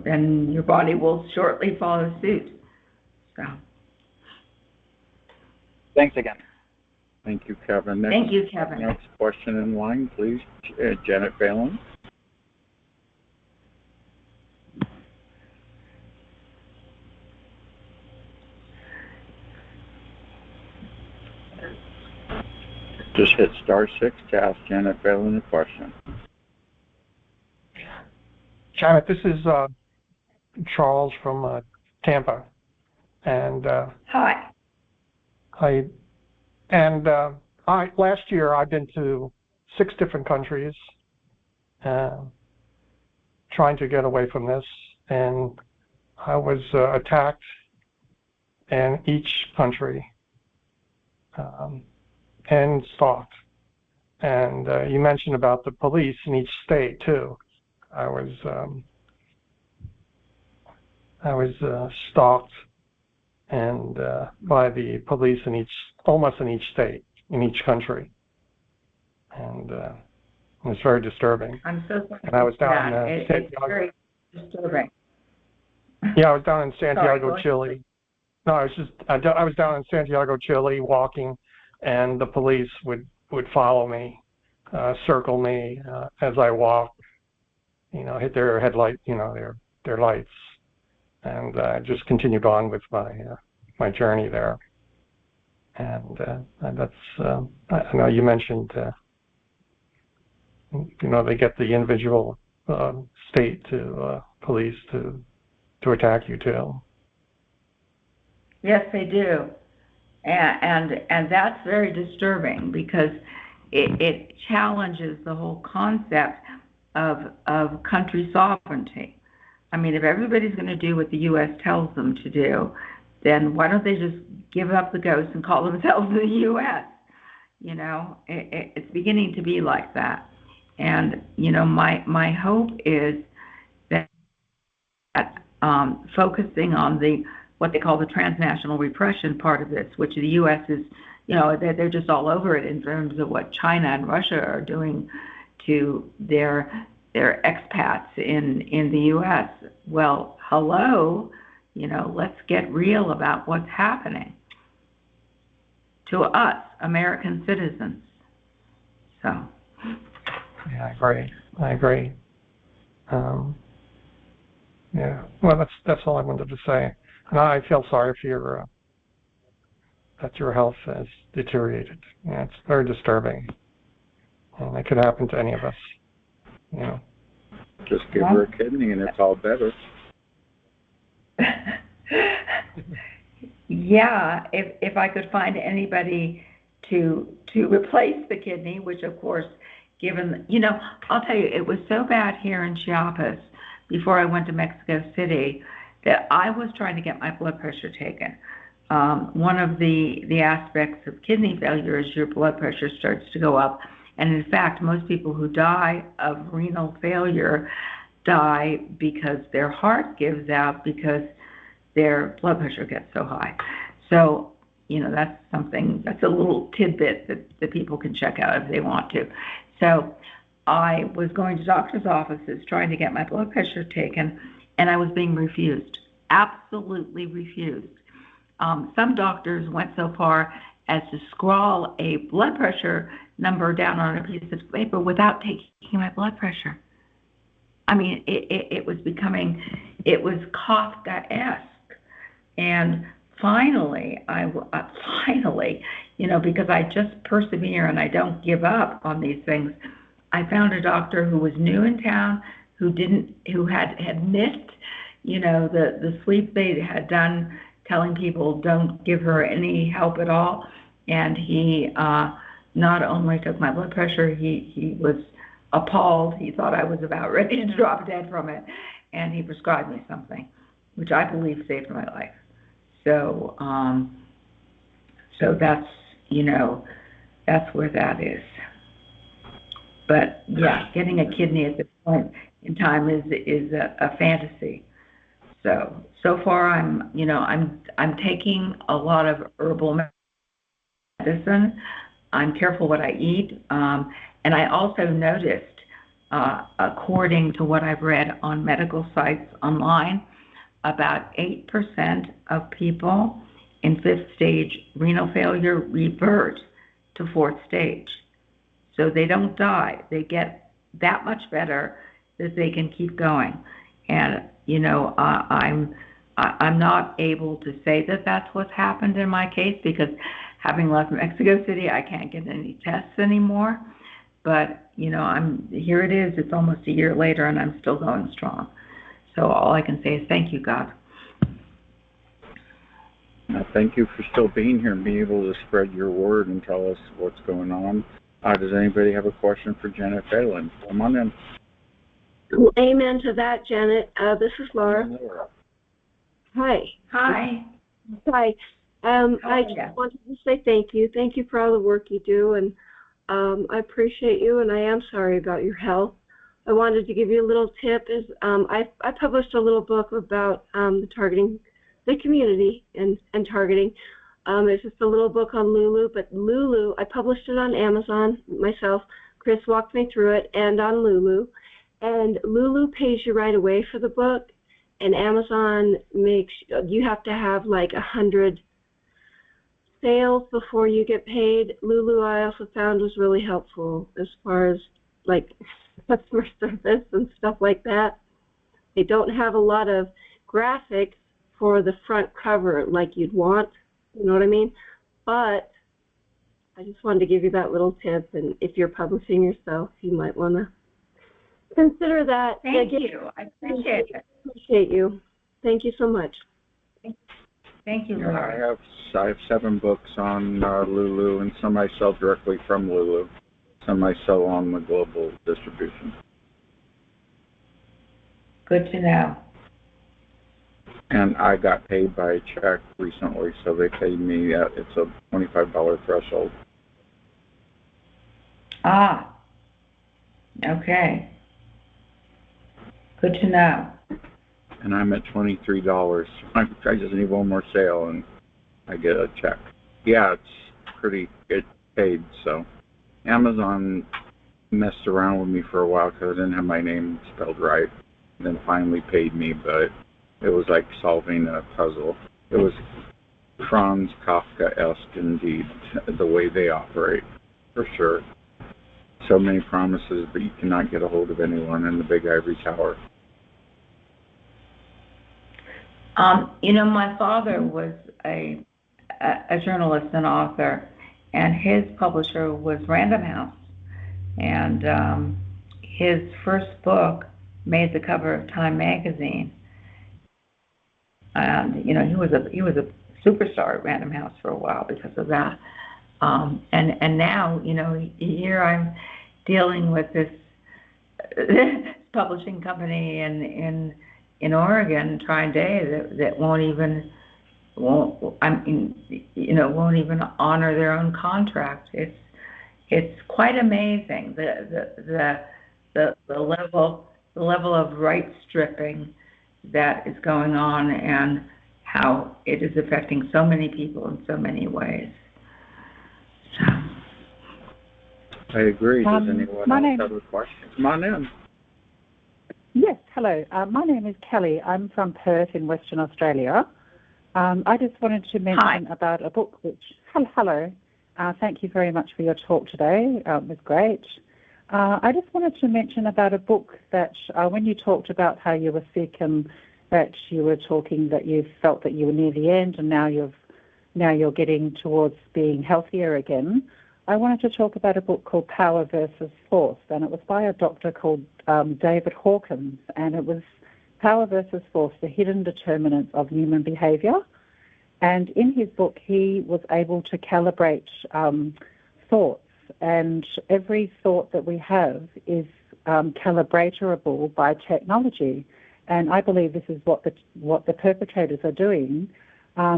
then your body will shortly follow suit. So. Thanks again. Thank you, Kevin. Thank you, Kevin. Next question in line, please. Janet Phelan. Just hit *6 to ask Janet Phelan a question. Janet, this is Charles from Tampa, and hi. Last year I've been to 6 different countries, trying to get away from this, and I was attacked in each country and stalked. And you mentioned about the police in each state too. I was stalked and by the police almost in each state, in each country, and it was very disturbing. I'm so sorry. And I was down in Santiago. It's very disturbing. Yeah, I was down in Santiago, Sorry, Chile. No, I was down in Santiago, Chile, walking, and the police would follow me, circle me as I walked. Hit their headlight, their lights, and just continued on with my journey there. And that's I know you mentioned they get the individual state to police to attack you too. Yes, they do, and that's very disturbing, because it challenges the whole concept of country sovereignty. I mean, if everybody's going to do what the U.S. tells them to do, then why don't they just give up the ghost and call themselves the U.S.? It's beginning to be like that. And, my hope is that focusing on what they call the transnational repression part of this, which the U.S. is, they're just all over it in terms of what China and Russia are doing to their expats in the U.S. Well, hello, let's get real about what's happening to us, American citizens. So. Yeah, I agree. Yeah, well, that's all I wanted to say. And I feel sorry for that your health has deteriorated. Yeah, it's very disturbing, and it could happen to any of us. Just give her a kidney and it's all better. Yeah, if I could find anybody to replace the kidney, which of course, given, I'll tell you, it was so bad here in Chiapas before I went to Mexico City that I was trying to get my blood pressure taken. One of the aspects of kidney failure is your blood pressure starts to go up. And in fact, most people who die of renal failure die because their heart gives out because their blood pressure gets so high. So, that's a little tidbit that people can check out if they want to. So I was going to doctor's offices trying to get my blood pressure taken, and I was being refused, absolutely refused. Some doctors went so far as to scrawl a blood pressure number down on a piece of paper without taking my blood pressure. I mean, it was Kafka-esque. And finally, because I just persevere and I don't give up on these things, I found a doctor who was new in town, who had missed, the sweep they had done telling people don't give her any help at all. And he not only took my blood pressure, he was appalled. He thought I was about ready to drop dead from it, and he prescribed me something, which I believe saved my life. So, so that's, that's where that is. But yeah, getting a kidney at this point in time is a fantasy. So far I'm taking a lot of herbal medicine. I'm careful what I eat, and I also noticed, according to what I've read on medical sites online, about 8% of people in 5th stage renal failure revert to 4th stage. So they don't die. They get that much better that they can keep going. And, I'm not able to say that that's what's happened in my case, because having left Mexico City, I can't get any tests anymore. But, here it is. It's almost a year later, and I'm still going strong. So all I can say is thank you, God. Thank you for still being here and being able to spread your word and tell us what's going on. Does anybody have a question for Janet Phelan? Come on in. Amen to that, Janet. This is Laura. Hi. Hi. Hi. I just wanted to say thank you. Thank you for all the work you do, and I appreciate you, and I am sorry about your health. I wanted to give you a little tip. I published a little book about targeting the community and targeting. It's just a little book on Lulu, but Lulu, I published it on Amazon myself. Chris walked me through it, and on Lulu. And Lulu pays you right away for the book, and Amazon you have to have like 100 sales before you get paid. Lulu, I also found, was really helpful as far as like customer service and stuff like that. They don't have a lot of graphics for the front cover like you'd want, you know what I mean? But I just wanted to give you that little tip, and if you're publishing yourself, you might want to consider that. Thank you. I appreciate it. Appreciate you. Thank you so much. Thank you, Laura. I have 7 books on Lulu, and some I sell directly from Lulu. Some I sell on the global distribution. Good to know. And I got paid by a check recently, so they paid me it's a $25 threshold. Ah. Okay. Good to know. And I'm at $23. I just need one more sale, and I get a check. Yeah, it's pretty good paid. So Amazon messed around with me for a while because I didn't have my name spelled right, and then finally paid me, but it was like solving a puzzle. It was Franz Kafka-esque indeed, the way they operate, for sure. So many promises, but you cannot get a hold of anyone in the big ivory tower. My father was a journalist and author, and his publisher was Random House. And his first book made the cover of Time magazine. And he was a superstar at Random House for a while because of that. And now here I'm dealing with this publishing company in Oregon, Trine Day, that won't even honor their own contract. It's quite amazing the level of right stripping that is going on and how it is affecting so many people in so many ways. So. I agree. Does anyone else have a question? Come on in. Yes, hello. My name is Kelly. I'm from Perth in Western Australia. I just wanted to mention about a book which... Hello. Thank you very much for your talk today. It was great. I just wanted to mention about a book that when you talked about how you were sick and that you were talking that you felt that you were near the end and now you're getting towards being healthier again, I wanted to talk about a book called Power versus Force, and it was by a doctor called David Hawkins, and it was Power versus Force, the Hidden Determinants of Human Behavior. And in his book, he was able to calibrate thoughts, and every thought that we have is calibratable by technology. And I believe this is what the perpetrators are doing,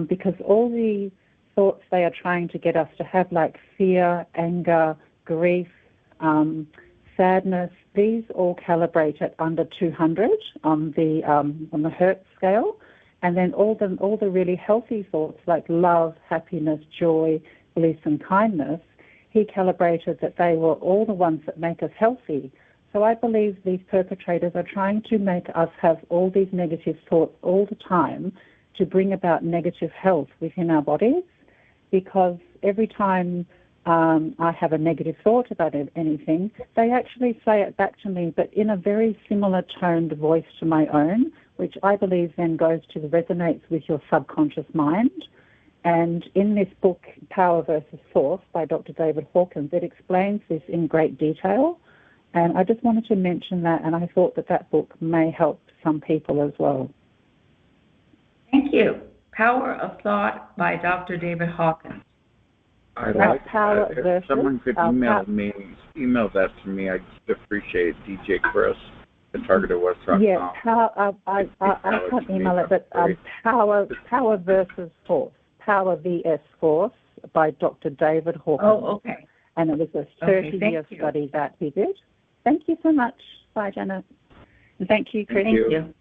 because all the thoughts they are trying to get us to have, like fear, anger, grief, sadness, these all calibrate at under 200 on the Hertz scale. And then all the really healthy thoughts like love, happiness, joy, bliss, and kindness, he calibrated that they were all the ones that make us healthy. So I believe these perpetrators are trying to make us have all these negative thoughts all the time to bring about negative health within our bodies, because every time I have a negative thought about anything, they actually say it back to me, but in a very similar toned voice to my own, which I believe then resonates with your subconscious mind. And in this book, Power versus Force by Dr. David Hawkins, it explains this in great detail. And I just wanted to mention that, and I thought that book may help some people as well. Thank you. Power of Thought by Dr. David Hawkins. I'd like if someone could email that to me. I'd appreciate it. DJ Chris at TargetedWest.com. Yeah, I can't email it, but Power versus Force, Power vs Force by Dr. David Hawkins. Oh, okay. And it was a 30-year study that he did. Thank you so much. Bye, Janet. And thank you, Chris. Thank you.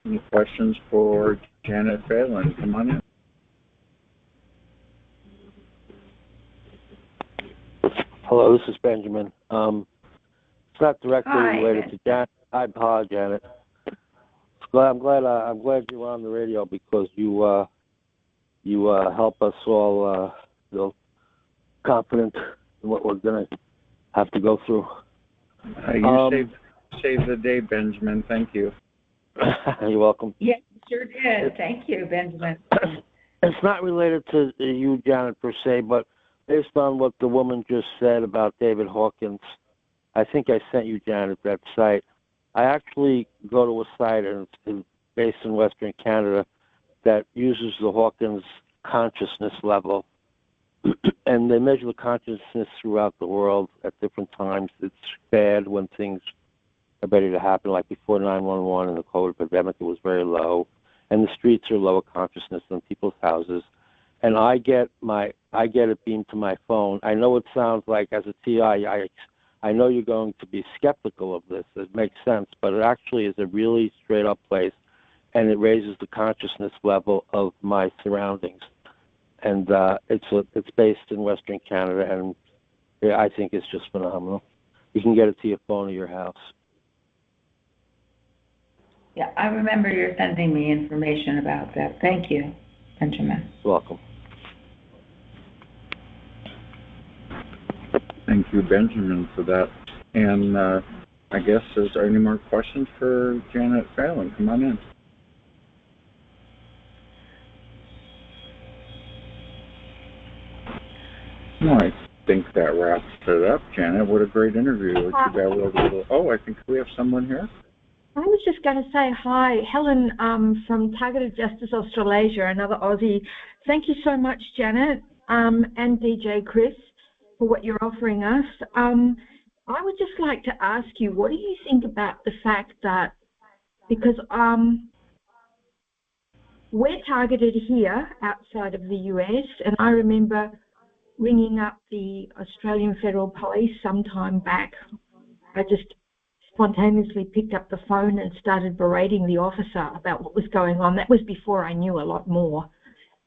Any questions for Janet Phelan? Come on in. Hello, this is Benjamin. It's not directly related to Janet. Hi, Janet. I'm glad you're on the radio, because you help us all feel confident in what we're gonna have to go through. You saved the day, Benjamin. Thank you. You're welcome. Yes, sure did. Thank you, Benjamin. It's not related to you, Janet, per se, but based on what the woman just said about David Hawkins, I think I sent you, Janet, that site. I actually go to a site based in Western Canada that uses the Hawkins consciousness level, and they measure the consciousness throughout the world at different times. It's bad when things are ready to happen, like before 9/11 and the COVID pandemic, it was very low, and the streets are lower consciousness than people's houses. And I get it beamed to my phone. I know it sounds like, as a TI, I know you're going to be skeptical of this. It makes sense, but it actually is a really straight-up place, and it raises the consciousness level of my surroundings. And it's based in Western Canada, and I think it's just phenomenal. You can get it to your phone or your house. Yeah, I remember you're sending me information about that. Thank you, Benjamin. You're welcome. Thank you, Benjamin, for that. And I guess, is there any more questions for Janet Phelan? Come on in. No, I think that wraps it up, Janet. What a great interview. I think we have someone here. I was just going to say hi, Helen from Targeted Justice Australasia, another Aussie. Thank you so much, Janet, and DJ Chris, for what you're offering us. I would just like to ask you, what do you think about the fact that, because we're targeted here outside of the US, and I remember ringing up the Australian Federal Police sometime back. I just spontaneously picked up the phone and started berating the officer about what was going on. That was before I knew a lot more,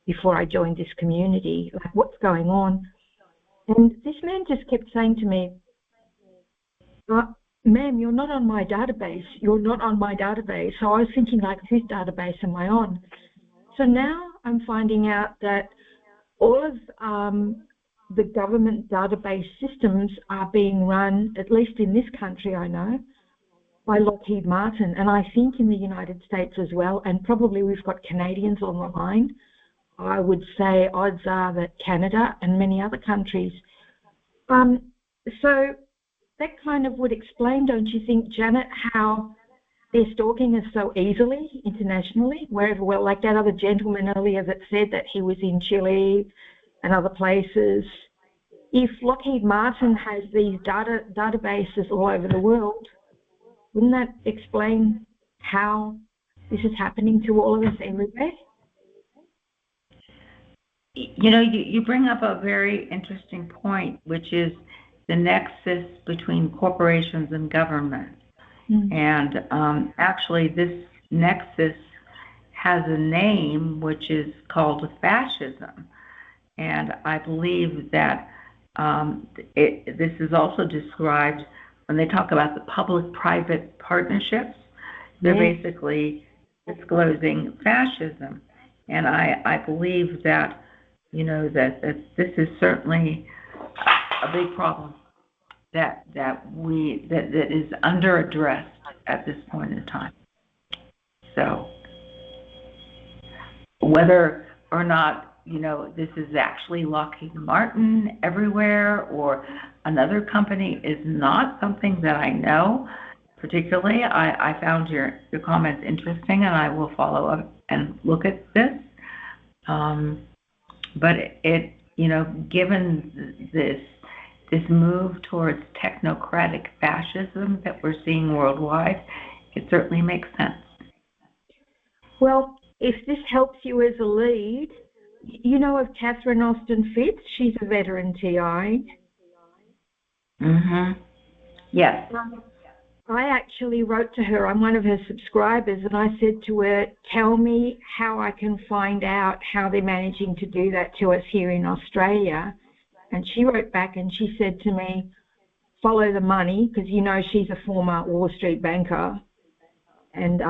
before I joined this community, like what's going on. And this man just kept saying to me, ma'am, you're not on my database. You're not on my database. So I was thinking, like, whose database am I on? So now I'm finding out that all of the government database systems are being run, at least in this country I know, by Lockheed Martin, and I think in the United States as well, and probably we've got Canadians on the line. I would say odds are that Canada and many other countries. So that kind of would explain, don't you think, Janet, how they're stalking us so easily internationally, wherever, well, like that other gentleman earlier that said that he was in Chile and other places. if Lockheed Martin has these databases all over the world, wouldn't that explain how this is happening to all of us everywhere? You know, you bring up a very interesting point, which is the nexus between corporations and government. And actually, this nexus has a name, which is called fascism. And I believe that this is also described when they talk about the public-private partnerships. They're basically disclosing fascism. And I believe that, you know, that this is certainly a big problem that is under addressed at this point in time. So whether or not, you know, this is actually Lockheed Martin everywhere or another company is not something that I know particularly. I found your comments interesting, and I will follow up and look at this. But it, you know, given this move towards technocratic fascism that we're seeing worldwide, it certainly makes sense. Well, if this helps you as a lead, you know of Catherine Austin Fitz? She's a veteran TI. Yes. I actually wrote to her. I'm one of her subscribers, and I said to her, tell me how I can find out how they're managing to do that to us here in Australia. And she wrote back and she said to me, follow the money, because you know she's a former Wall Street banker. And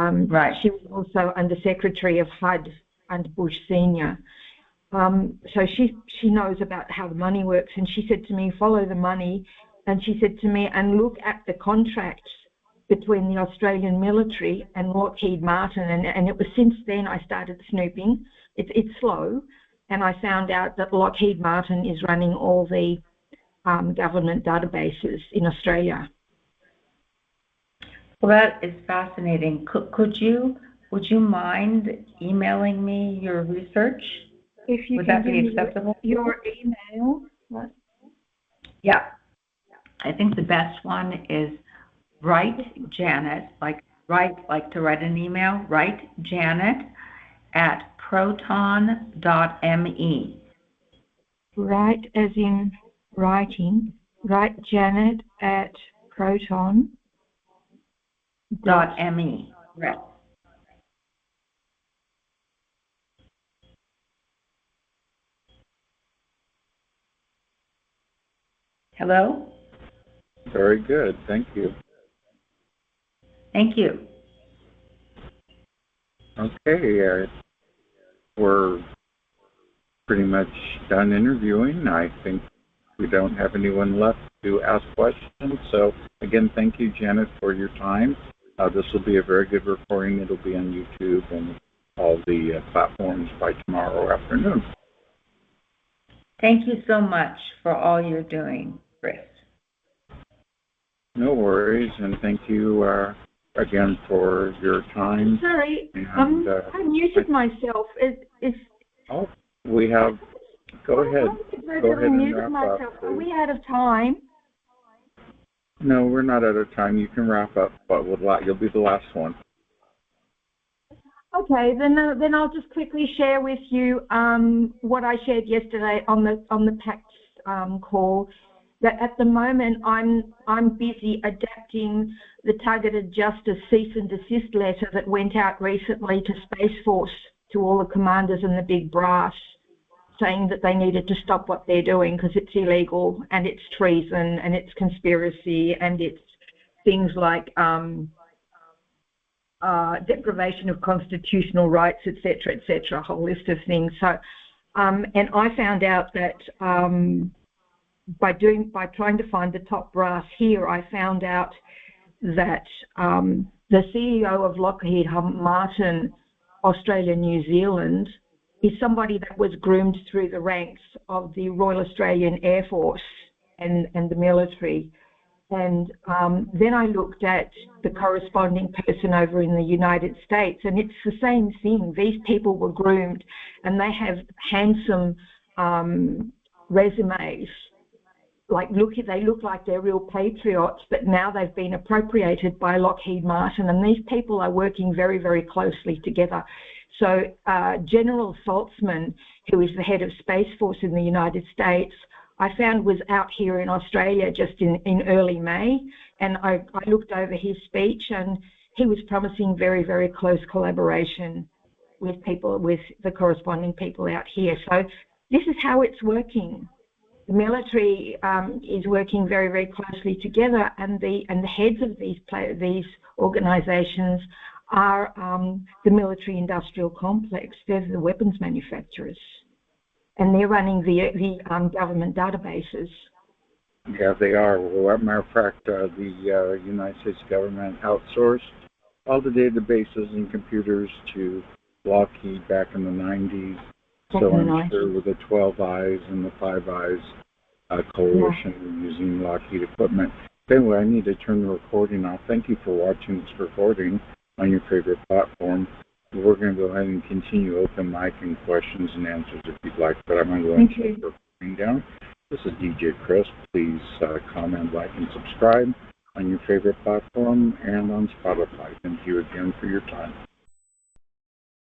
she was also Under Secretary of HUD under Bush Senior. So she knows about how the money works. And she said to me, follow the money. And she said to me, and look at the contracts between the Australian military and Lockheed Martin. And it was since then I started snooping. It's slow. And I found out that Lockheed Martin is running all the government databases in Australia. Well, that is fascinating. Would you mind emailing me your research? If you would can that be acceptable? Your email. What? Yeah. I think the best one is write Janet, like to write an email, write Janet at proton.me. Write as in writing. Write Janet at proton.me. Right. Hello? Very good. Thank you. Thank you. Okay. We're pretty much done interviewing. I think we don't have anyone left to ask questions. So, again, thank you, Janet, for your time. This will be a very good recording. It'll be on YouTube and all the platforms by tomorrow afternoon. Thank you so much for all you're doing, Chris. No worries, and thank you again for your time. Sorry, and, I muted myself. Oh, we have. Go ahead. Go ahead and wrap up. Are we out of time? No, we're not out of time. You can wrap up, but you'll be the last one. Okay, then I'll just quickly share with you what I shared yesterday on the PACT call. That at the moment I'm busy adapting the Targeted Justice cease and desist letter that went out recently to Space Force, to all the commanders and the big brass, saying that they needed to stop what they're doing because it's illegal and it's treason and it's conspiracy and it's things like deprivation of constitutional rights, etc., a whole list of things. So, and I found out that by trying to find the top brass here, I found out that the CEO of Lockheed Martin, Australia, New Zealand, is somebody that was groomed through the ranks of the Royal Australian Air Force and the military. And then I looked at the corresponding person over in the United States, and it's the same thing. These people were groomed, and they have handsome resumes. they look like they're real patriots, but now they've been appropriated by Lockheed Martin, and these people are working very, very closely together. So General Saltzman, who is the head of Space Force in the United States, I found was out here in Australia just in early May, and I looked over his speech, and he was promising very, very close collaboration with the corresponding people out here. So this is how it's working. The military is working very, very closely together, and the heads of these organisations are the military-industrial complex. They're the weapons manufacturers, and they're running the government databases. Yeah, they are. Well, as a matter of fact, the United States government outsourced all the databases and computers to Lockheed back in the 90s. So I'm sure with the 12 Eyes and the 5 Eyes coalition using Lockheed equipment. Anyway, I need to turn the recording off. Thank you for watching this recording on your favorite platform. We're going to go ahead and continue open mic and questions and answers if you'd like, but I'm going to go and shut the recording down. This is DJ Chris. Please comment, like, and subscribe on your favorite platform and on Spotify. Thank you again for your time.